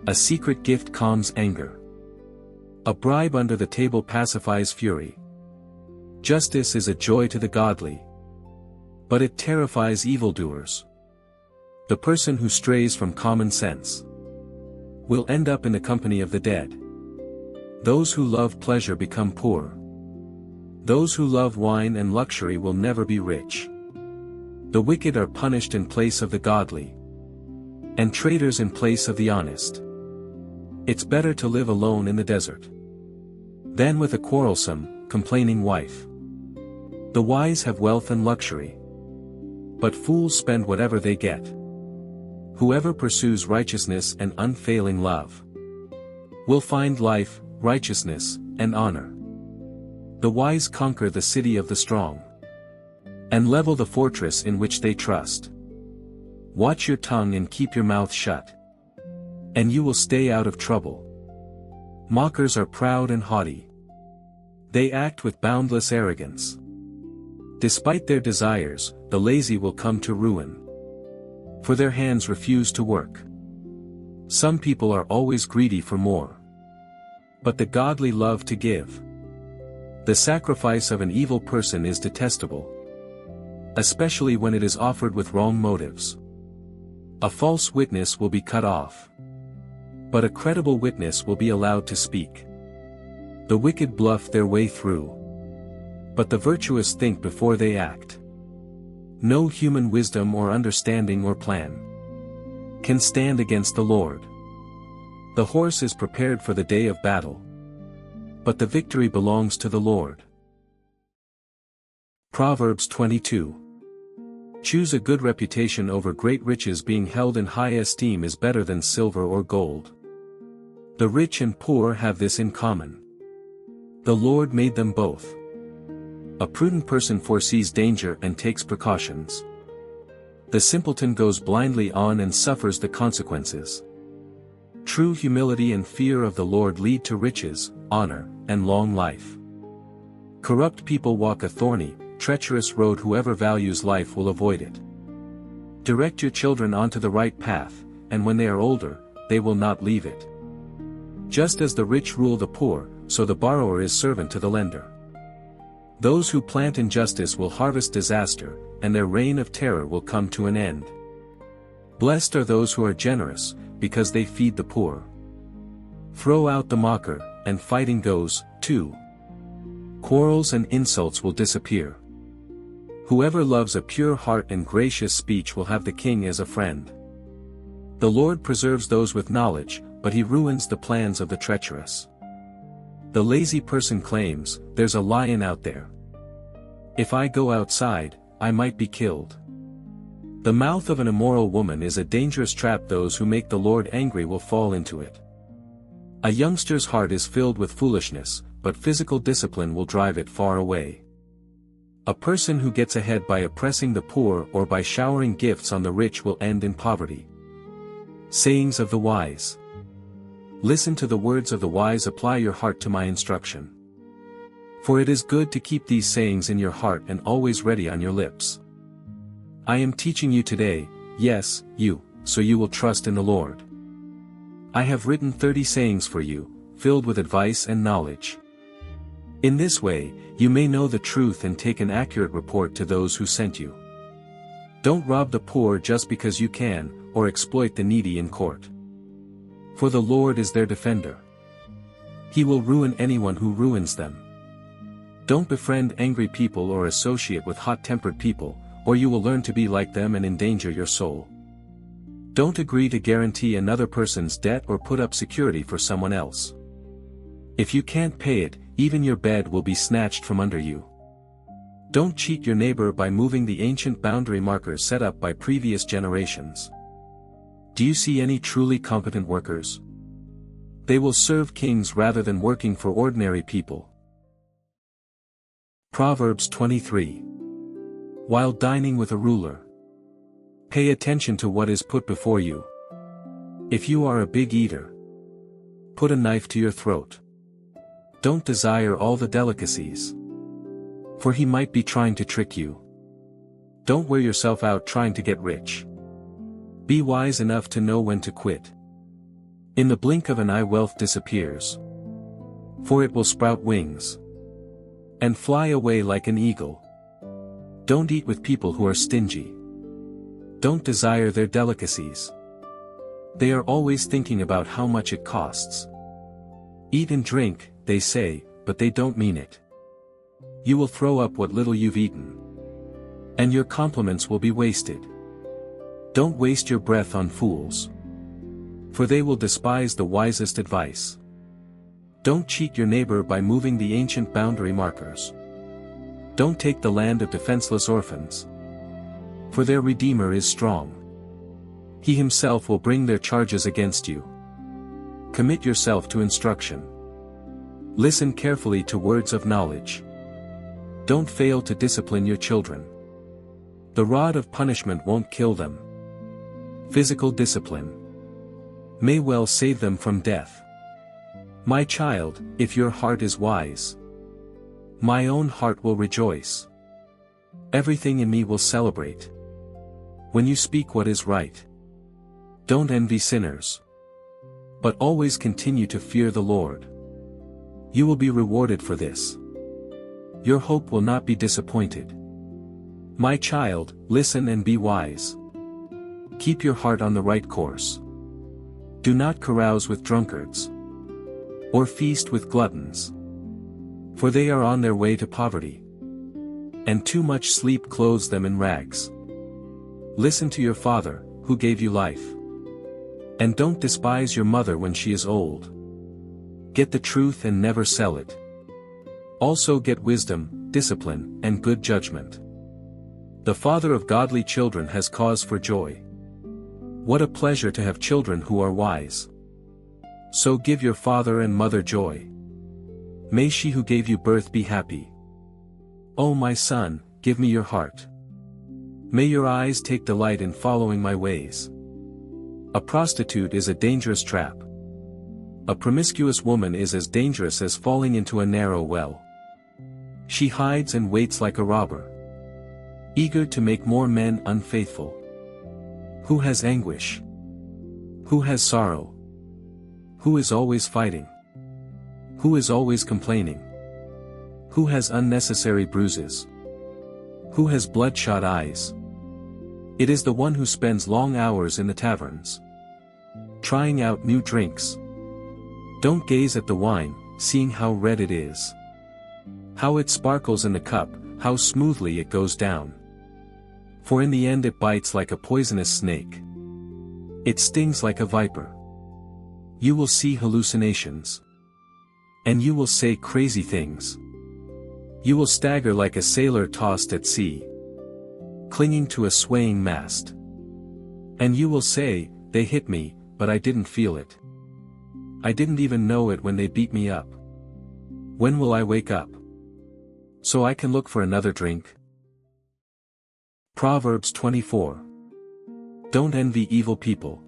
A secret gift calms anger. A bribe under the table pacifies fury. Justice is a joy to the godly, but it terrifies evildoers. The person who strays from common sense will end up in the company of the dead. Those who love pleasure become poor. Those who love wine and luxury will never be rich. The wicked are punished in place of the godly, and traitors in place of the honest. It's better to live alone in the desert than with a quarrelsome, complaining wife. The wise have wealth and luxury, but fools spend whatever they get. Whoever pursues righteousness and unfailing love will find life, righteousness, and honor. The wise conquer the city of the strong and level the fortress in which they trust. Watch your tongue and keep your mouth shut, and you will stay out of trouble. Mockers are proud and haughty. They act with boundless arrogance. Despite their desires, the lazy will come to ruin, for their hands refuse to work. Some people are always greedy for more, but the godly love to give. The sacrifice of an evil person is detestable, especially when it is offered with wrong motives. A false witness will be cut off, but a credible witness will be allowed to speak. The wicked bluff their way through, but the virtuous think before they act. No human wisdom or understanding or plan can stand against the Lord. The horse is prepared for the day of battle, but the victory belongs to the Lord. Proverbs 22. Choose a good reputation over great riches. Being held in high esteem is better than silver or gold. The rich and poor have this in common: the Lord made them both. A prudent person foresees danger and takes precautions. The simpleton goes blindly on and suffers the consequences. True humility and fear of the Lord lead to riches, honor, and long life. Corrupt people walk a thorny, treacherous road. Whoever values life will avoid it. Direct your children onto the right path, and when they are older, they will not leave it. Just as the rich rule the poor, so the borrower is servant to the lender. Those who plant injustice will harvest disaster, and their reign of terror will come to an end. Blessed are those who are generous, because they feed the poor. Throw out the mocker, and fighting goes, too. Quarrels and insults will disappear. Whoever loves a pure heart and gracious speech will have the king as a friend. The Lord preserves those with knowledge, but he ruins the plans of the treacherous. The lazy person claims, "There's a lion out there. If I go outside, I might be killed." The mouth of an immoral woman is a dangerous trap. Those who make the Lord angry will fall into it. A youngster's heart is filled with foolishness, but physical discipline will drive it far away. A person who gets ahead by oppressing the poor or by showering gifts on the rich will end in poverty. Sayings of the wise. Listen to the words of the wise. Apply your heart to my instruction. For it is good to keep these sayings in your heart and always ready on your lips. I am teaching you today, yes, you, so you will trust in the Lord. I have written 30 sayings for you, filled with advice and knowledge. In this way, you may know the truth and take an accurate report to those who sent you. Don't rob the poor just because you can, or exploit the needy in court. For the Lord is their defender. He will ruin anyone who ruins them. Don't befriend angry people or associate with hot-tempered people, or you will learn to be like them and endanger your soul. Don't agree to guarantee another person's debt or put up security for someone else. If you can't pay it, even your bed will be snatched from under you. Don't cheat your neighbor by moving the ancient boundary markers set up by previous generations. Do you see any truly competent workers? They will serve kings rather than working for ordinary people. Proverbs 23. While dining with a ruler, pay attention to what is put before you. If you are a big eater, put a knife to your throat. Don't desire all the delicacies, for he might be trying to trick you. Don't wear yourself out trying to get rich. Be wise enough to know when to quit. In the blink of an eye wealth disappears, for it will sprout wings and fly away like an eagle. Don't eat with people who are stingy. Don't desire their delicacies. They are always thinking about how much it costs. Eat and drink, they say, but they don't mean it. You will throw up what little you've eaten, and your compliments will be wasted. Don't waste your breath on fools, for they will despise the wisest advice. Don't cheat your neighbor by moving the ancient boundary markers. Don't take the land of defenseless orphans, for their Redeemer is strong. He himself will bring their charges against you. Commit yourself to instruction. Listen carefully to words of knowledge. Don't fail to discipline your children. The rod of punishment won't kill them. Physical discipline may well save them from death. My child, if your heart is wise, my own heart will rejoice. Everything in me will celebrate when you speak what is right. Don't envy sinners, but always continue to fear the Lord. You will be rewarded for this. Your hope will not be disappointed. My child, listen and be wise. Keep your heart on the right course. Do not carouse with drunkards, or feast with gluttons, for they are on their way to poverty, and too much sleep clothes them in rags. Listen to your father, who gave you life, and don't despise your mother when she is old. Get the truth and never sell it. Also get wisdom, discipline, and good judgment. The father of godly children has cause for joy. What a pleasure to have children who are wise. So give your father and mother joy. May she who gave you birth be happy. O my son, give me your heart. May your eyes take delight in following my ways. A prostitute is a dangerous trap. A promiscuous woman is as dangerous as falling into a narrow well. She hides and waits like a robber, eager to make more men unfaithful. Who has anguish? Who has sorrow? Who is always fighting? Who is always complaining? Who has unnecessary bruises? Who has bloodshot eyes? It is the one who spends long hours in the taverns, trying out new drinks. Don't gaze at the wine, seeing how red it is, how it sparkles in the cup, how smoothly it goes down. For in the end it bites like a poisonous snake. It stings like a viper. You will see hallucinations, and you will say crazy things. You will stagger like a sailor tossed at sea, clinging to a swaying mast. And you will say, they hit me, but I didn't feel it. I didn't even know it when they beat me up. When will I wake up, so I can look for another drink? Proverbs 24. Don't envy evil people,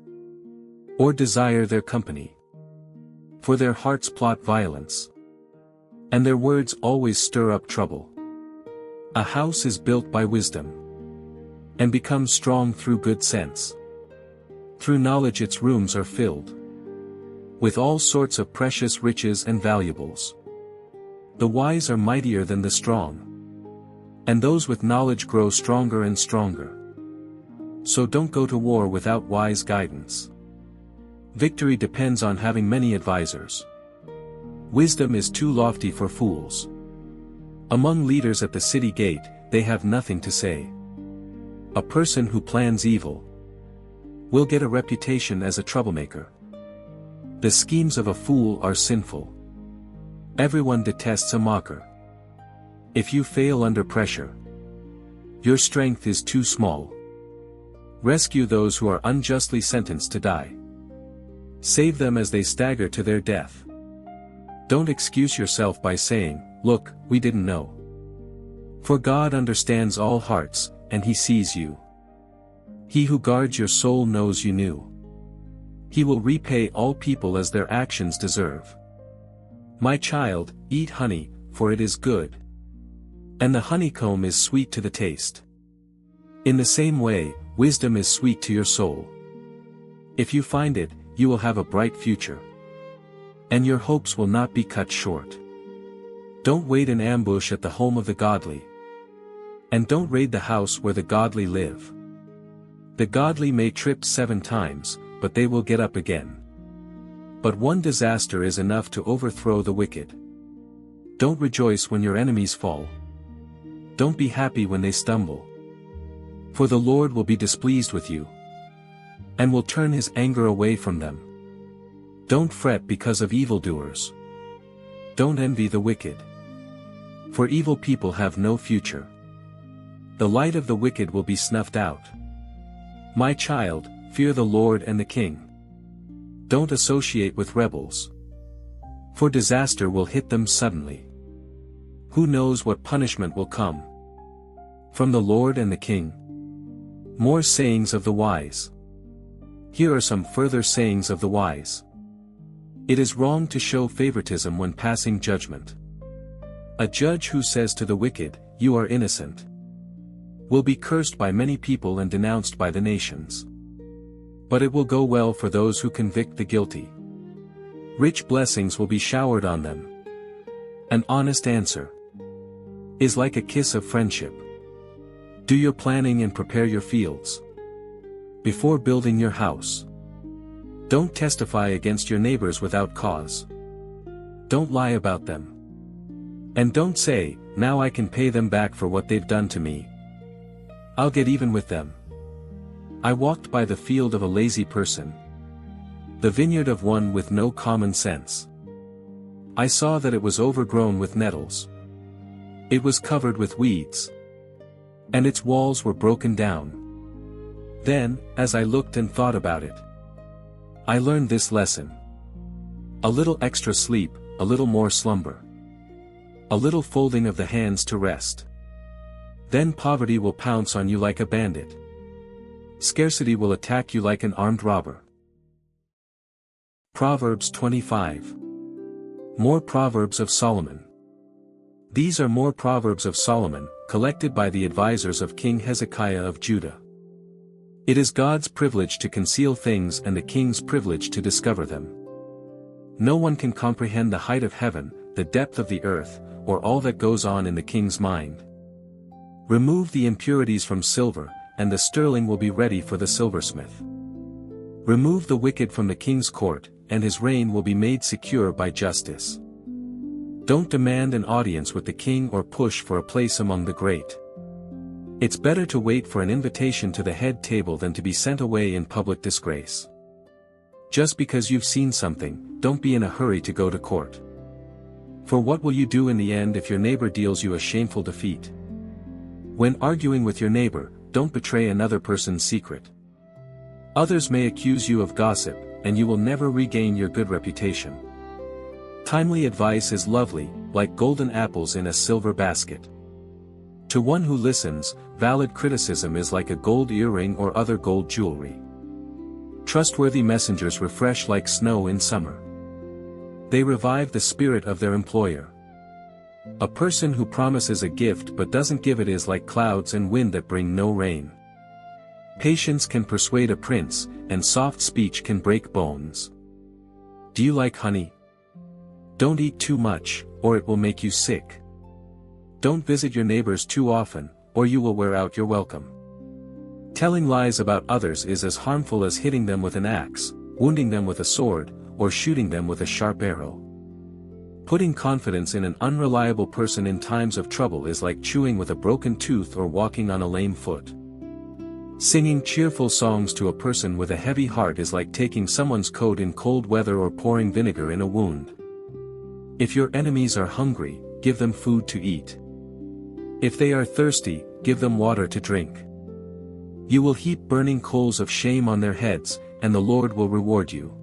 or desire their company, for their hearts plot violence, and their words always stir up trouble. A house is built by wisdom, and becomes strong through good sense. Through knowledge its rooms are filled with all sorts of precious riches and valuables. The wise are mightier than the strong, and those with knowledge grow stronger and stronger. So don't go to war without wise guidance. Victory depends on having many advisors. Wisdom is too lofty for fools. Among leaders at the city gate, they have nothing to say. A person who plans evil will get a reputation as a troublemaker. The schemes of a fool are sinful. Everyone detests a mocker. If you fail under pressure, your strength is too small. Rescue those who are unjustly sentenced to die. Save them as they stagger to their death. Don't excuse yourself by saying, "Look, we didn't know." For God understands all hearts, and He sees you. He who guards your soul knows you knew. He will repay all people as their actions deserve. My child, eat honey, for it is good. And the honeycomb is sweet to the taste. In the same way, wisdom is sweet to your soul. If you find it, you will have a bright future. And your hopes will not be cut short. Don't wait in ambush at the home of the godly. And don't raid the house where the godly live. The godly may trip 7 times, but they will get up again. But one disaster is enough to overthrow the wicked. Don't rejoice when your enemies fall. Don't be happy when they stumble. For the Lord will be displeased with you, and will turn His anger away from them. Don't fret because of evildoers. Don't envy the wicked. For evil people have no future. The light of the wicked will be snuffed out. My child, fear the Lord and the King. Don't associate with rebels, for disaster will hit them suddenly. Who knows what punishment will come from the Lord and the King? More sayings of the wise. Here are some further sayings of the wise. It is wrong to show favoritism when passing judgment. A judge who says to the wicked, "You are innocent," will be cursed by many people and denounced by the nations. But it will go well for those who convict the guilty. Rich blessings will be showered on them. An honest answer is like a kiss of friendship. Do your planning and prepare your fields before building your house. Don't testify against your neighbors without cause. Don't lie about them. And don't say, "Now I can pay them back for what they've done to me. I'll get even with them." I walked by the field of a lazy person, the vineyard of one with no common sense. I saw that it was overgrown with nettles. It was covered with weeds, and its walls were broken down. Then, as I looked and thought about it, I learned this lesson. A little extra sleep, a little more slumber. A little folding of the hands to rest. Then poverty will pounce on you like a bandit. Scarcity will attack you like an armed robber. Proverbs 25. More Proverbs of Solomon. These are more Proverbs of Solomon, collected by the advisors of King Hezekiah of Judah. It is God's privilege to conceal things and the king's privilege to discover them. No one can comprehend the height of heaven, the depth of the earth, or all that goes on in the king's mind. Remove the impurities from silver, and the sterling will be ready for the silversmith. Remove the wicked from the king's court, and his reign will be made secure by justice. Don't demand an audience with the king or push for a place among the great. It's better to wait for an invitation to the head table than to be sent away in public disgrace. Just because you've seen something, don't be in a hurry to go to court. For what will you do in the end if your neighbor deals you a shameful defeat? When arguing with your neighbor, don't betray another person's secret. Others may accuse you of gossip, and you will never regain your good reputation. Timely advice is lovely, like golden apples in a silver basket. To one who listens, valid criticism is like a gold earring or other gold jewelry. Trustworthy messengers refresh like snow in summer. They revive the spirit of their employer. A person who promises a gift but doesn't give it is like clouds and wind that bring no rain. Patience can persuade a prince, and soft speech can break bones. Do you like honey? Don't eat too much, or it will make you sick. Don't visit your neighbors too often, or you will wear out your welcome. Telling lies about others is as harmful as hitting them with an axe, wounding them with a sword, or shooting them with a sharp arrow. Putting confidence in an unreliable person in times of trouble is like chewing with a broken tooth or walking on a lame foot. Singing cheerful songs to a person with a heavy heart is like taking someone's coat in cold weather or pouring vinegar in a wound. If your enemies are hungry, give them food to eat. If they are thirsty, give them water to drink. You will heap burning coals of shame on their heads, and the Lord will reward you.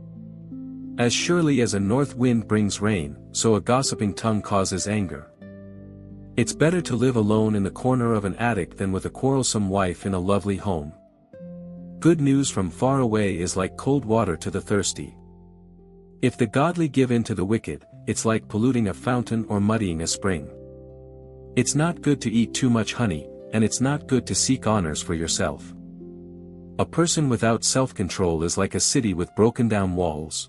As surely as a north wind brings rain, so a gossiping tongue causes anger. It's better to live alone in the corner of an attic than with a quarrelsome wife in a lovely home. Good news from far away is like cold water to the thirsty. If the godly give in to the wicked, it's like polluting a fountain or muddying a spring. It's not good to eat too much honey, and it's not good to seek honors for yourself. A person without self-control is like a city with broken down walls.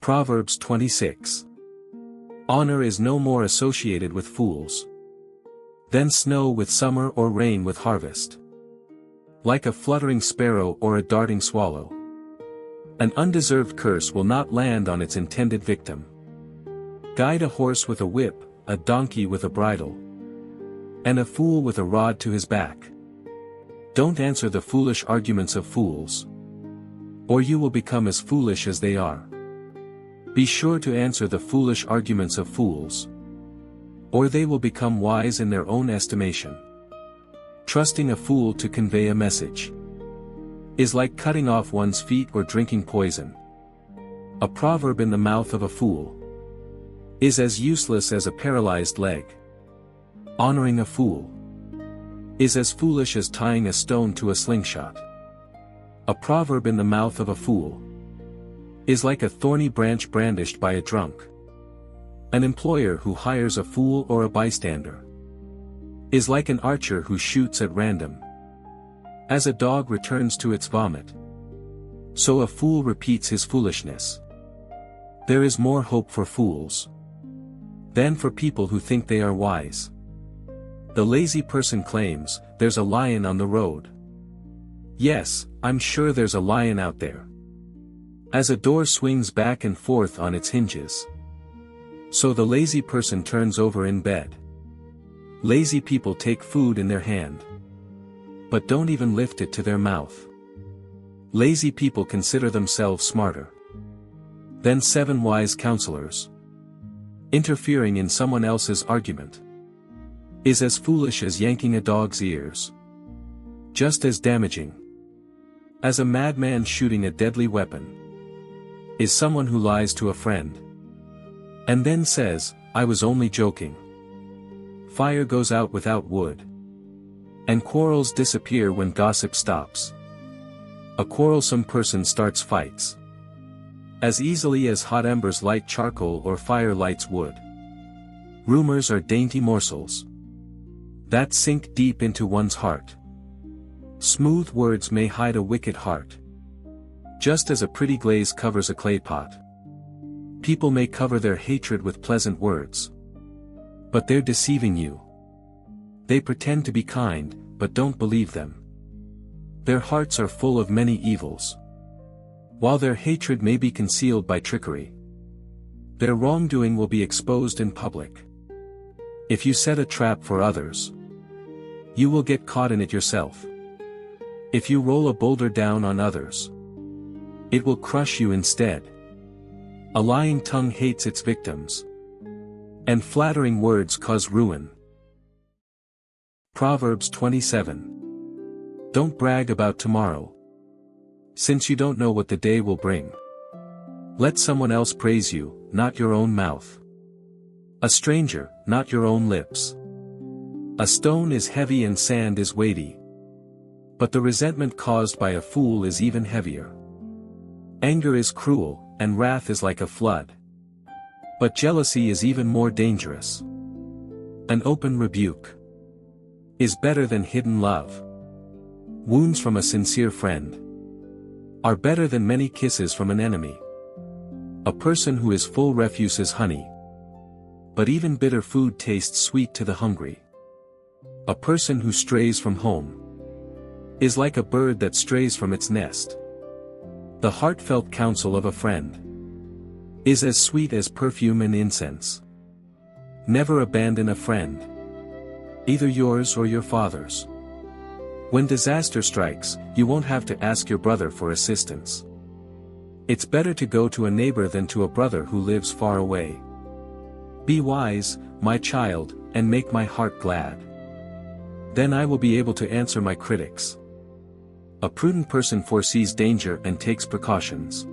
Proverbs 26. Honor is no more associated with fools than snow with summer or rain with harvest. Like a fluttering sparrow or a darting swallow. An undeserved curse will not land on its intended victim. Guide a horse with a whip, a donkey with a bridle, and a fool with a rod to his back. Don't answer the foolish arguments of fools, or you will become as foolish as they are. Be sure to answer the foolish arguments of fools, or they will become wise in their own estimation. Trusting a fool to convey a message is like cutting off one's feet or drinking poison. A proverb in the mouth of a fool is as useless as a paralyzed leg. Honoring a fool is as foolish as tying a stone to a slingshot. A proverb in the mouth of a fool is like a thorny branch brandished by a drunk. An employer who hires a fool or a bystander is like an archer who shoots at random. As a dog returns to its vomit, so a fool repeats his foolishness. There is more hope for fools than for people who think they are wise. The lazy person claims, "There's a lion on the road." Yes, I'm sure there's a lion out there. As a door swings back and forth on its hinges, so the lazy person turns over in bed. Lazy people take food in their hand, but don't even lift it to their mouth. Lazy people consider themselves smarter than 7 wise counselors. Interfering in someone else's argument is as foolish as yanking a dog's ears. Just as damaging as a madman shooting a deadly weapon is someone who lies to a friend and then says, "I was only joking." Fire goes out without wood, and quarrels disappear when gossip stops. A quarrelsome person starts fights as easily as hot embers light charcoal or fire lights wood. Rumors are dainty morsels that sink deep into one's heart. Smooth words may hide a wicked heart, just as a pretty glaze covers a clay pot. People may cover their hatred with pleasant words, but they're deceiving you. They pretend to be kind, but don't believe them. Their hearts are full of many evils, while their hatred may be concealed by trickery. Their wrongdoing will be exposed in public. If you set a trap for others, you will get caught in it yourself. If you roll a boulder down on others, it will crush you instead. A lying tongue hates its victims, and flattering words cause ruin. Proverbs 27. Don't brag about tomorrow, since you don't know what the day will bring. Let someone else praise you, not your own mouth. A stranger, not your own lips. A stone is heavy and sand is weighty, but the resentment caused by a fool is even heavier. Anger is cruel, and wrath is like a flood, but jealousy is even more dangerous. An open rebuke is better than hidden love. Wounds from a sincere friend are better than many kisses from an enemy. A person who is full refuses honey, but even bitter food tastes sweet to the hungry. A person who strays from home is like a bird that strays from its nest. The heartfelt counsel of a friend is as sweet as perfume and incense. Never abandon a friend, either yours or your father's. When disaster strikes, you won't have to ask your brother for assistance. It's better to go to a neighbor than to a brother who lives far away. Be wise, my child, and make my heart glad. Then I will be able to answer my critics. A prudent person foresees danger and takes precautions.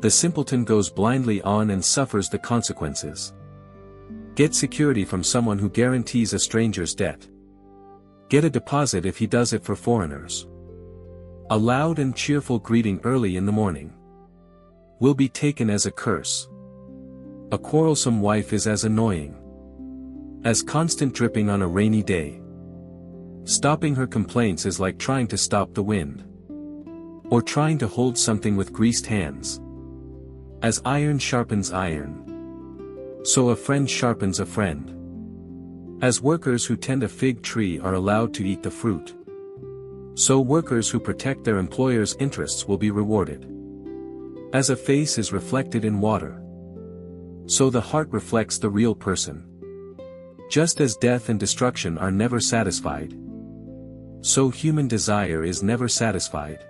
The simpleton goes blindly on and suffers the consequences. Get security from someone who guarantees a stranger's debt. Get a deposit if he does it for foreigners. A loud and cheerful greeting early in the morning will be taken as a curse. A quarrelsome wife is as annoying as constant dripping on a rainy day. Stopping her complaints is like trying to stop the wind, or trying to hold something with greased hands. As iron sharpens iron, so a friend sharpens a friend. As workers who tend a fig tree are allowed to eat the fruit, so workers who protect their employer's interests will be rewarded. As a face is reflected in water, so the heart reflects the real person. Just as death and destruction are never satisfied, so human desire is never satisfied.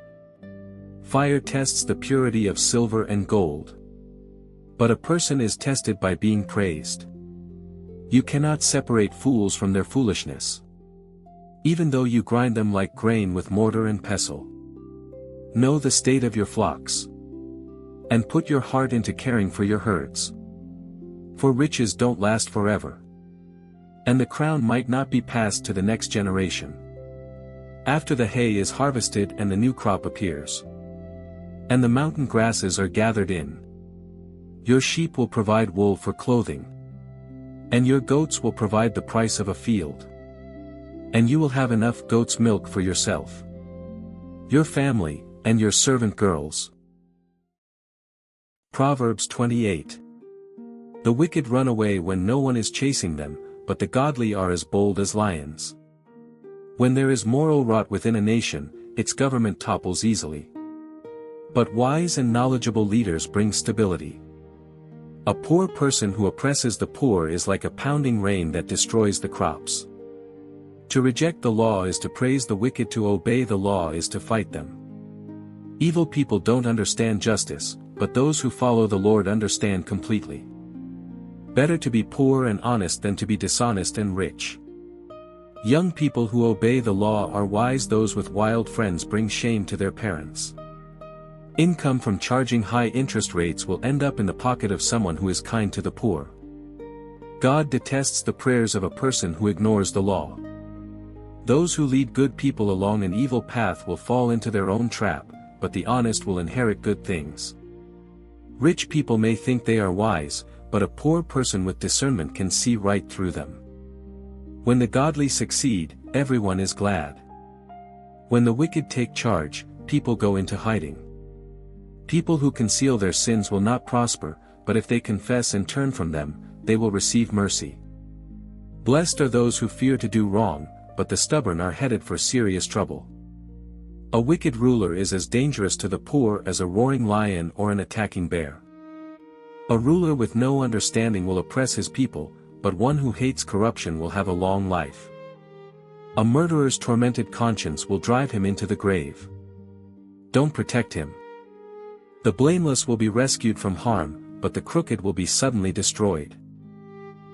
Fire tests the purity of silver and gold, but a person is tested by being praised. You cannot separate fools from their foolishness, even though you grind them like grain with mortar and pestle. Know the state of your flocks, and put your heart into caring for your herds. For riches don't last forever, and the crown might not be passed to the next generation. After the hay is harvested and the new crop appears, and the mountain grasses are gathered in, your sheep will provide wool for clothing, and your goats will provide the price of a field. And you will have enough goat's milk for yourself, your family, and your servant girls. Proverbs 28. The wicked run away when no one is chasing them, but the godly are as bold as lions. When there is moral rot within a nation, its government topples easily. But wise and knowledgeable leaders bring stability. A poor person who oppresses the poor is like a pounding rain that destroys the crops. To reject the law is to praise the wicked, to obey the law is to fight them. Evil people don't understand justice, but those who follow the Lord understand completely. Better to be poor and honest than to be dishonest and rich. Young people who obey the law are wise. Those with wild friends bring shame to their parents. Income from charging high interest rates will end up in the pocket of someone who is kind to the poor. God detests the prayers of a person who ignores the law. Those who lead good people along an evil path will fall into their own trap, but the honest will inherit good things. Rich people may think they are wise, but a poor person with discernment can see right through them. When the godly succeed, everyone is glad. When the wicked take charge, people go into hiding. People who conceal their sins will not prosper, but if they confess and turn from them, they will receive mercy. Blessed are those who fear to do wrong, but the stubborn are headed for serious trouble. A wicked ruler is as dangerous to the poor as a roaring lion or an attacking bear. A ruler with no understanding will oppress his people, but one who hates corruption will have a long life. A murderer's tormented conscience will drive him into the grave. Don't protect him. The blameless will be rescued from harm, but the crooked will be suddenly destroyed.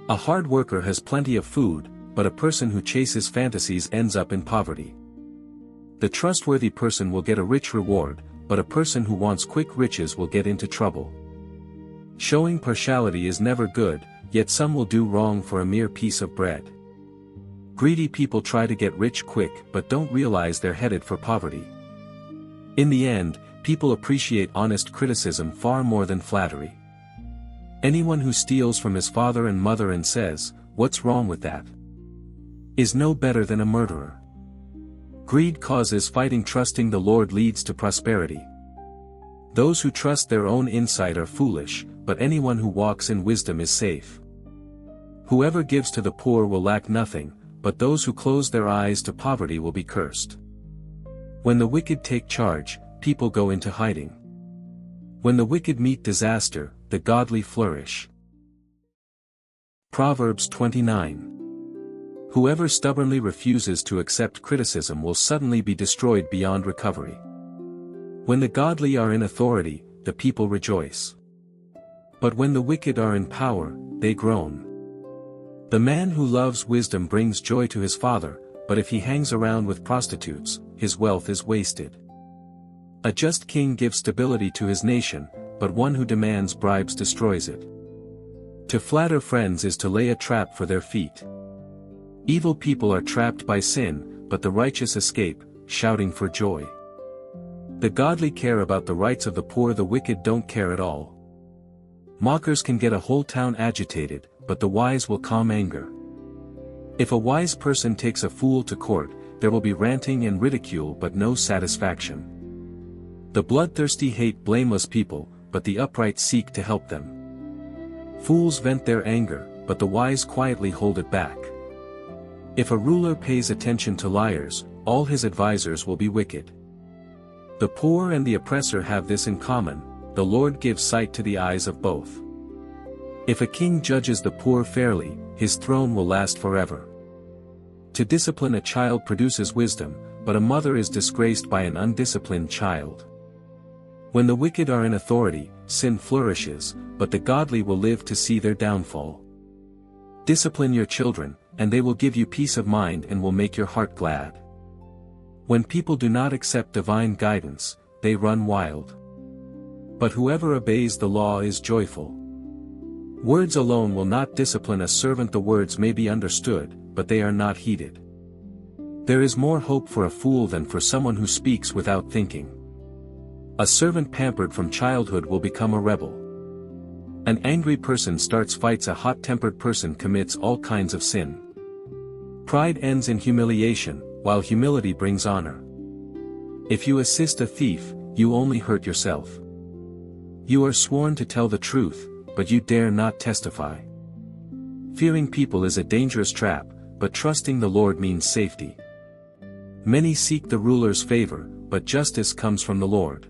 A hard worker has plenty of food, but a person who chases fantasies ends up in poverty. The trustworthy person will get a rich reward, but a person who wants quick riches will get into trouble. Showing partiality is never good, yet some will do wrong for a mere piece of bread. Greedy people try to get rich quick but don't realize they're headed for poverty. In the end, people appreciate honest criticism far more than flattery. Anyone who steals from his father and mother and says, "What's wrong with that?" is no better than a murderer. Greed causes fighting. Trusting the Lord leads to prosperity. Those who trust their own insight are foolish, but anyone who walks in wisdom is safe. Whoever gives to the poor will lack nothing, but those who close their eyes to poverty will be cursed. When the wicked take charge, people go into hiding. When the wicked meet disaster, the godly flourish. Proverbs 29. Whoever stubbornly refuses to accept criticism will suddenly be destroyed beyond recovery. When the godly are in authority, the people rejoice. But when the wicked are in power, they groan. The man who loves wisdom brings joy to his father, but if he hangs around with prostitutes, his wealth is wasted. A just king gives stability to his nation, but one who demands bribes destroys it. To flatter friends is to lay a trap for their feet. Evil people are trapped by sin, but the righteous escape, shouting for joy. The godly care about the rights of the poor, the wicked don't care at all. Mockers can get a whole town agitated, but the wise will calm anger. If a wise person takes a fool to court, there will be ranting and ridicule but no satisfaction. The bloodthirsty hate blameless people, but the upright seek to help them. Fools vent their anger, but the wise quietly hold it back. If a ruler pays attention to liars, all his advisers will be wicked. The poor and the oppressor have this in common: the Lord gives sight to the eyes of both. If a king judges the poor fairly, his throne will last forever. To discipline a child produces wisdom, but a mother is disgraced by an undisciplined child. When the wicked are in authority, sin flourishes, but the godly will live to see their downfall. Discipline your children, and they will give you peace of mind and will make your heart glad. When people do not accept divine guidance, they run wild. But whoever obeys the law is joyful. Words alone will not discipline a servant. The words may be understood, but they are not heeded. There is more hope for a fool than for someone who speaks without thinking. A servant pampered from childhood will become a rebel. An angry person starts fights. A hot-tempered person commits all kinds of sin. Pride ends in humiliation, while humility brings honor. If you assist a thief, you only hurt yourself. You are sworn to tell the truth, but you dare not testify. Fearing people is a dangerous trap, but trusting the Lord means safety. Many seek the ruler's favor, but justice comes from the Lord.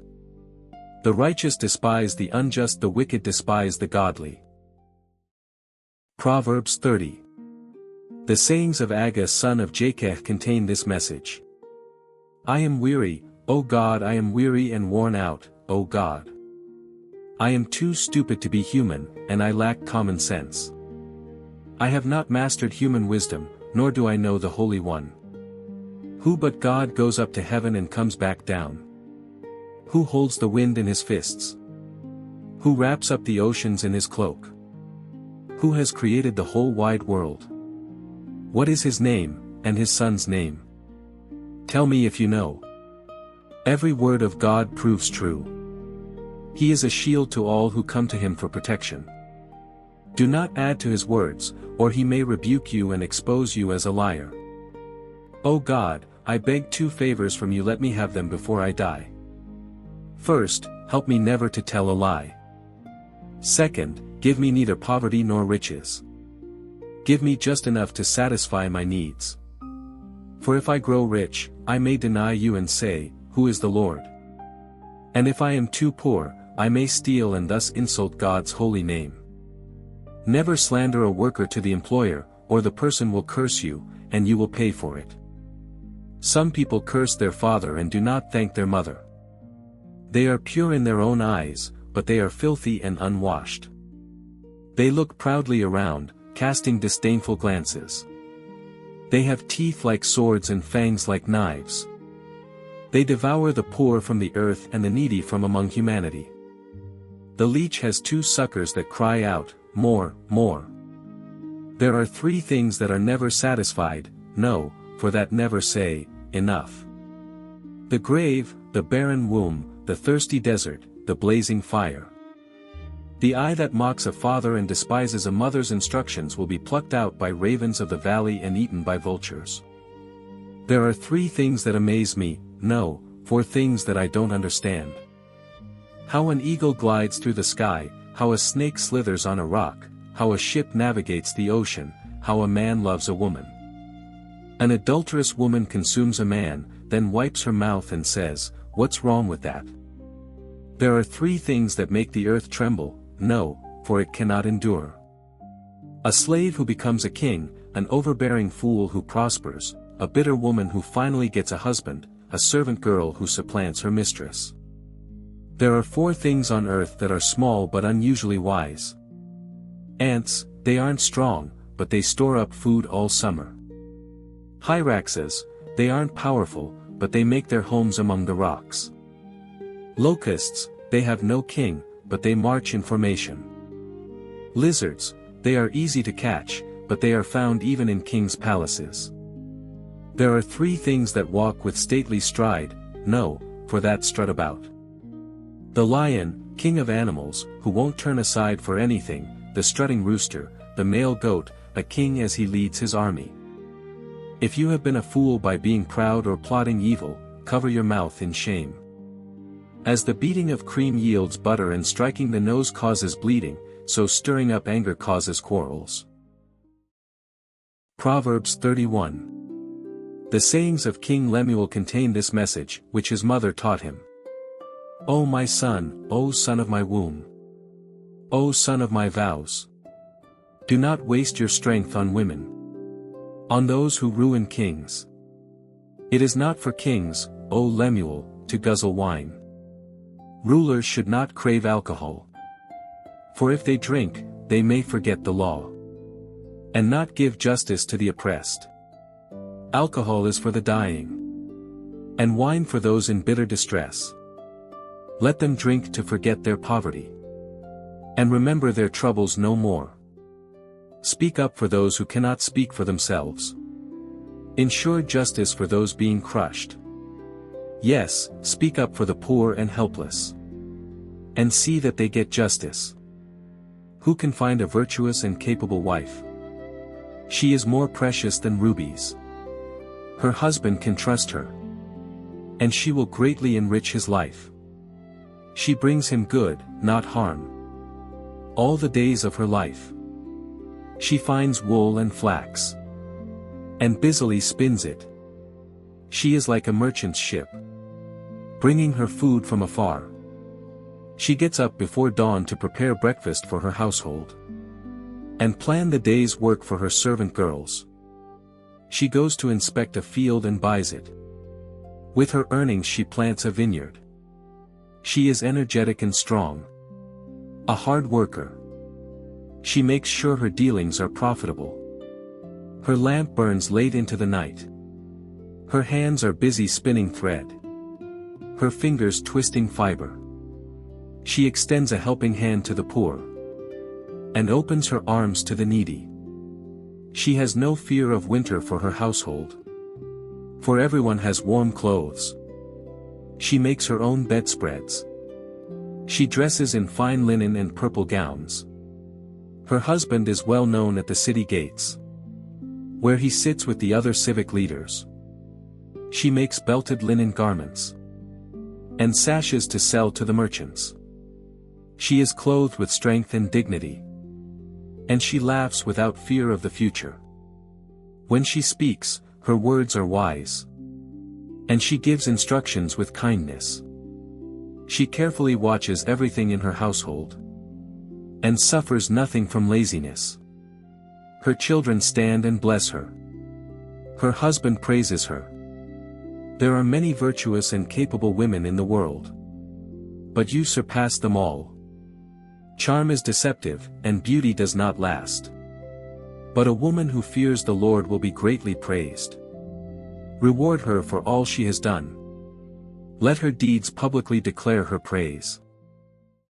The righteous despise the unjust, the wicked despise the godly. Proverbs 30. The sayings of Agag son of Jakeh contain this message. I am weary, O God, I am weary and worn out, O God. I am too stupid to be human, and I lack common sense. I have not mastered human wisdom, nor do I know the Holy One. Who but God goes up to heaven and comes back down? Who holds the wind in his fists? Who wraps up the oceans in his cloak? Who has created the whole wide world? What is his name, and his son's name? Tell me if you know. Every word of God proves true. He is a shield to all who come to him for protection. Do not add to his words, or he may rebuke you and expose you as a liar. O God, I beg 2 favors from you, let me have them before I die. First, help me never to tell a lie. Second, give me neither poverty nor riches. Give me just enough to satisfy my needs. For if I grow rich, I may deny you and say, Who is the Lord? And if I am too poor, I may steal and thus insult God's holy name. Never slander a worker to the employer, or the person will curse you, and you will pay for it. Some people curse their father and do not thank their mother. They are pure in their own eyes, but they are filthy and unwashed. They look proudly around, casting disdainful glances. They have teeth like swords and fangs like knives. They devour the poor from the earth and the needy from among humanity. The leech has 2 suckers that cry out, More, more. There are 3 things that are never satisfied, no, for that never say, Enough. The grave, the barren womb, the thirsty desert, the blazing fire. The eye that mocks a father and despises a mother's instructions will be plucked out by ravens of the valley and eaten by vultures. There are 3 things that amaze me, no, 4 things that I don't understand. How an eagle glides through the sky, how a snake slithers on a rock, how a ship navigates the ocean, how a man loves a woman. An adulterous woman consumes a man, then wipes her mouth and says, What's wrong with that? There are 3 things that make the earth tremble, no, for it cannot endure. A slave who becomes a king, an overbearing fool who prospers, a bitter woman who finally gets a husband, a servant girl who supplants her mistress. There are 4 things on earth that are small but unusually wise. Ants, they aren't strong, but they store up food all summer. Hyraxes, they aren't powerful, but they make their homes among the rocks. Locusts, they have no king, but they march in formation. Lizards, they are easy to catch, but they are found even in kings' palaces. There are 3 things that walk with stately stride, no, for that strut about. The lion, king of animals, who won't turn aside for anything, the strutting rooster, the male goat, a king as he leads his army. If you have been a fool by being proud or plotting evil, cover your mouth in shame. As the beating of cream yields butter and striking the nose causes bleeding, so stirring up anger causes quarrels. Proverbs 31. The sayings of King Lemuel contain this message, which his mother taught him. O my son, O son of my womb! O son of my vows! Do not waste your strength on women, on those who ruin kings. It is not for kings, O Lemuel, to guzzle wine. Rulers should not crave alcohol. For if they drink, they may forget the law, and not give justice to the oppressed. Alcohol is for the dying, and wine for those in bitter distress. Let them drink to forget their poverty, and remember their troubles no more. Speak up for those who cannot speak for themselves. Ensure justice for those being crushed. Yes, speak up for the poor and helpless, and see that they get justice. Who can find a virtuous and capable wife? She is more precious than rubies. Her husband can trust her, and she will greatly enrich his life. She brings him good, not harm, all the days of her life. She finds wool and flax, and busily spins it. She is like a merchant's ship, bringing her food from afar. She gets up before dawn to prepare breakfast for her household, and plan the day's work for her servant girls. She goes to inspect a field and buys it. With her earnings she plants a vineyard. She is energetic and strong, a hard worker. She makes sure her dealings are profitable. Her lamp burns late into the night. Her hands are busy spinning thread, her fingers twisting fiber. She extends a helping hand to the poor, and opens her arms to the needy. She has no fear of winter for her household, for everyone has warm clothes. She makes her own bedspreads. She dresses in fine linen and purple gowns. Her husband is well known at the city gates, where he sits with the other civic leaders. She makes belted linen garments and sashes to sell to the merchants. She is clothed with strength and dignity, and she laughs without fear of the future. When she speaks, her words are wise, and she gives instructions with kindness. She carefully watches everything in her household, and suffers nothing from laziness. Her children stand and bless her. Her husband praises her. There are many virtuous and capable women in the world, but you surpass them all. Charm is deceptive, and beauty does not last. But a woman who fears the Lord will be greatly praised. Reward her for all she has done. Let her deeds publicly declare her praise.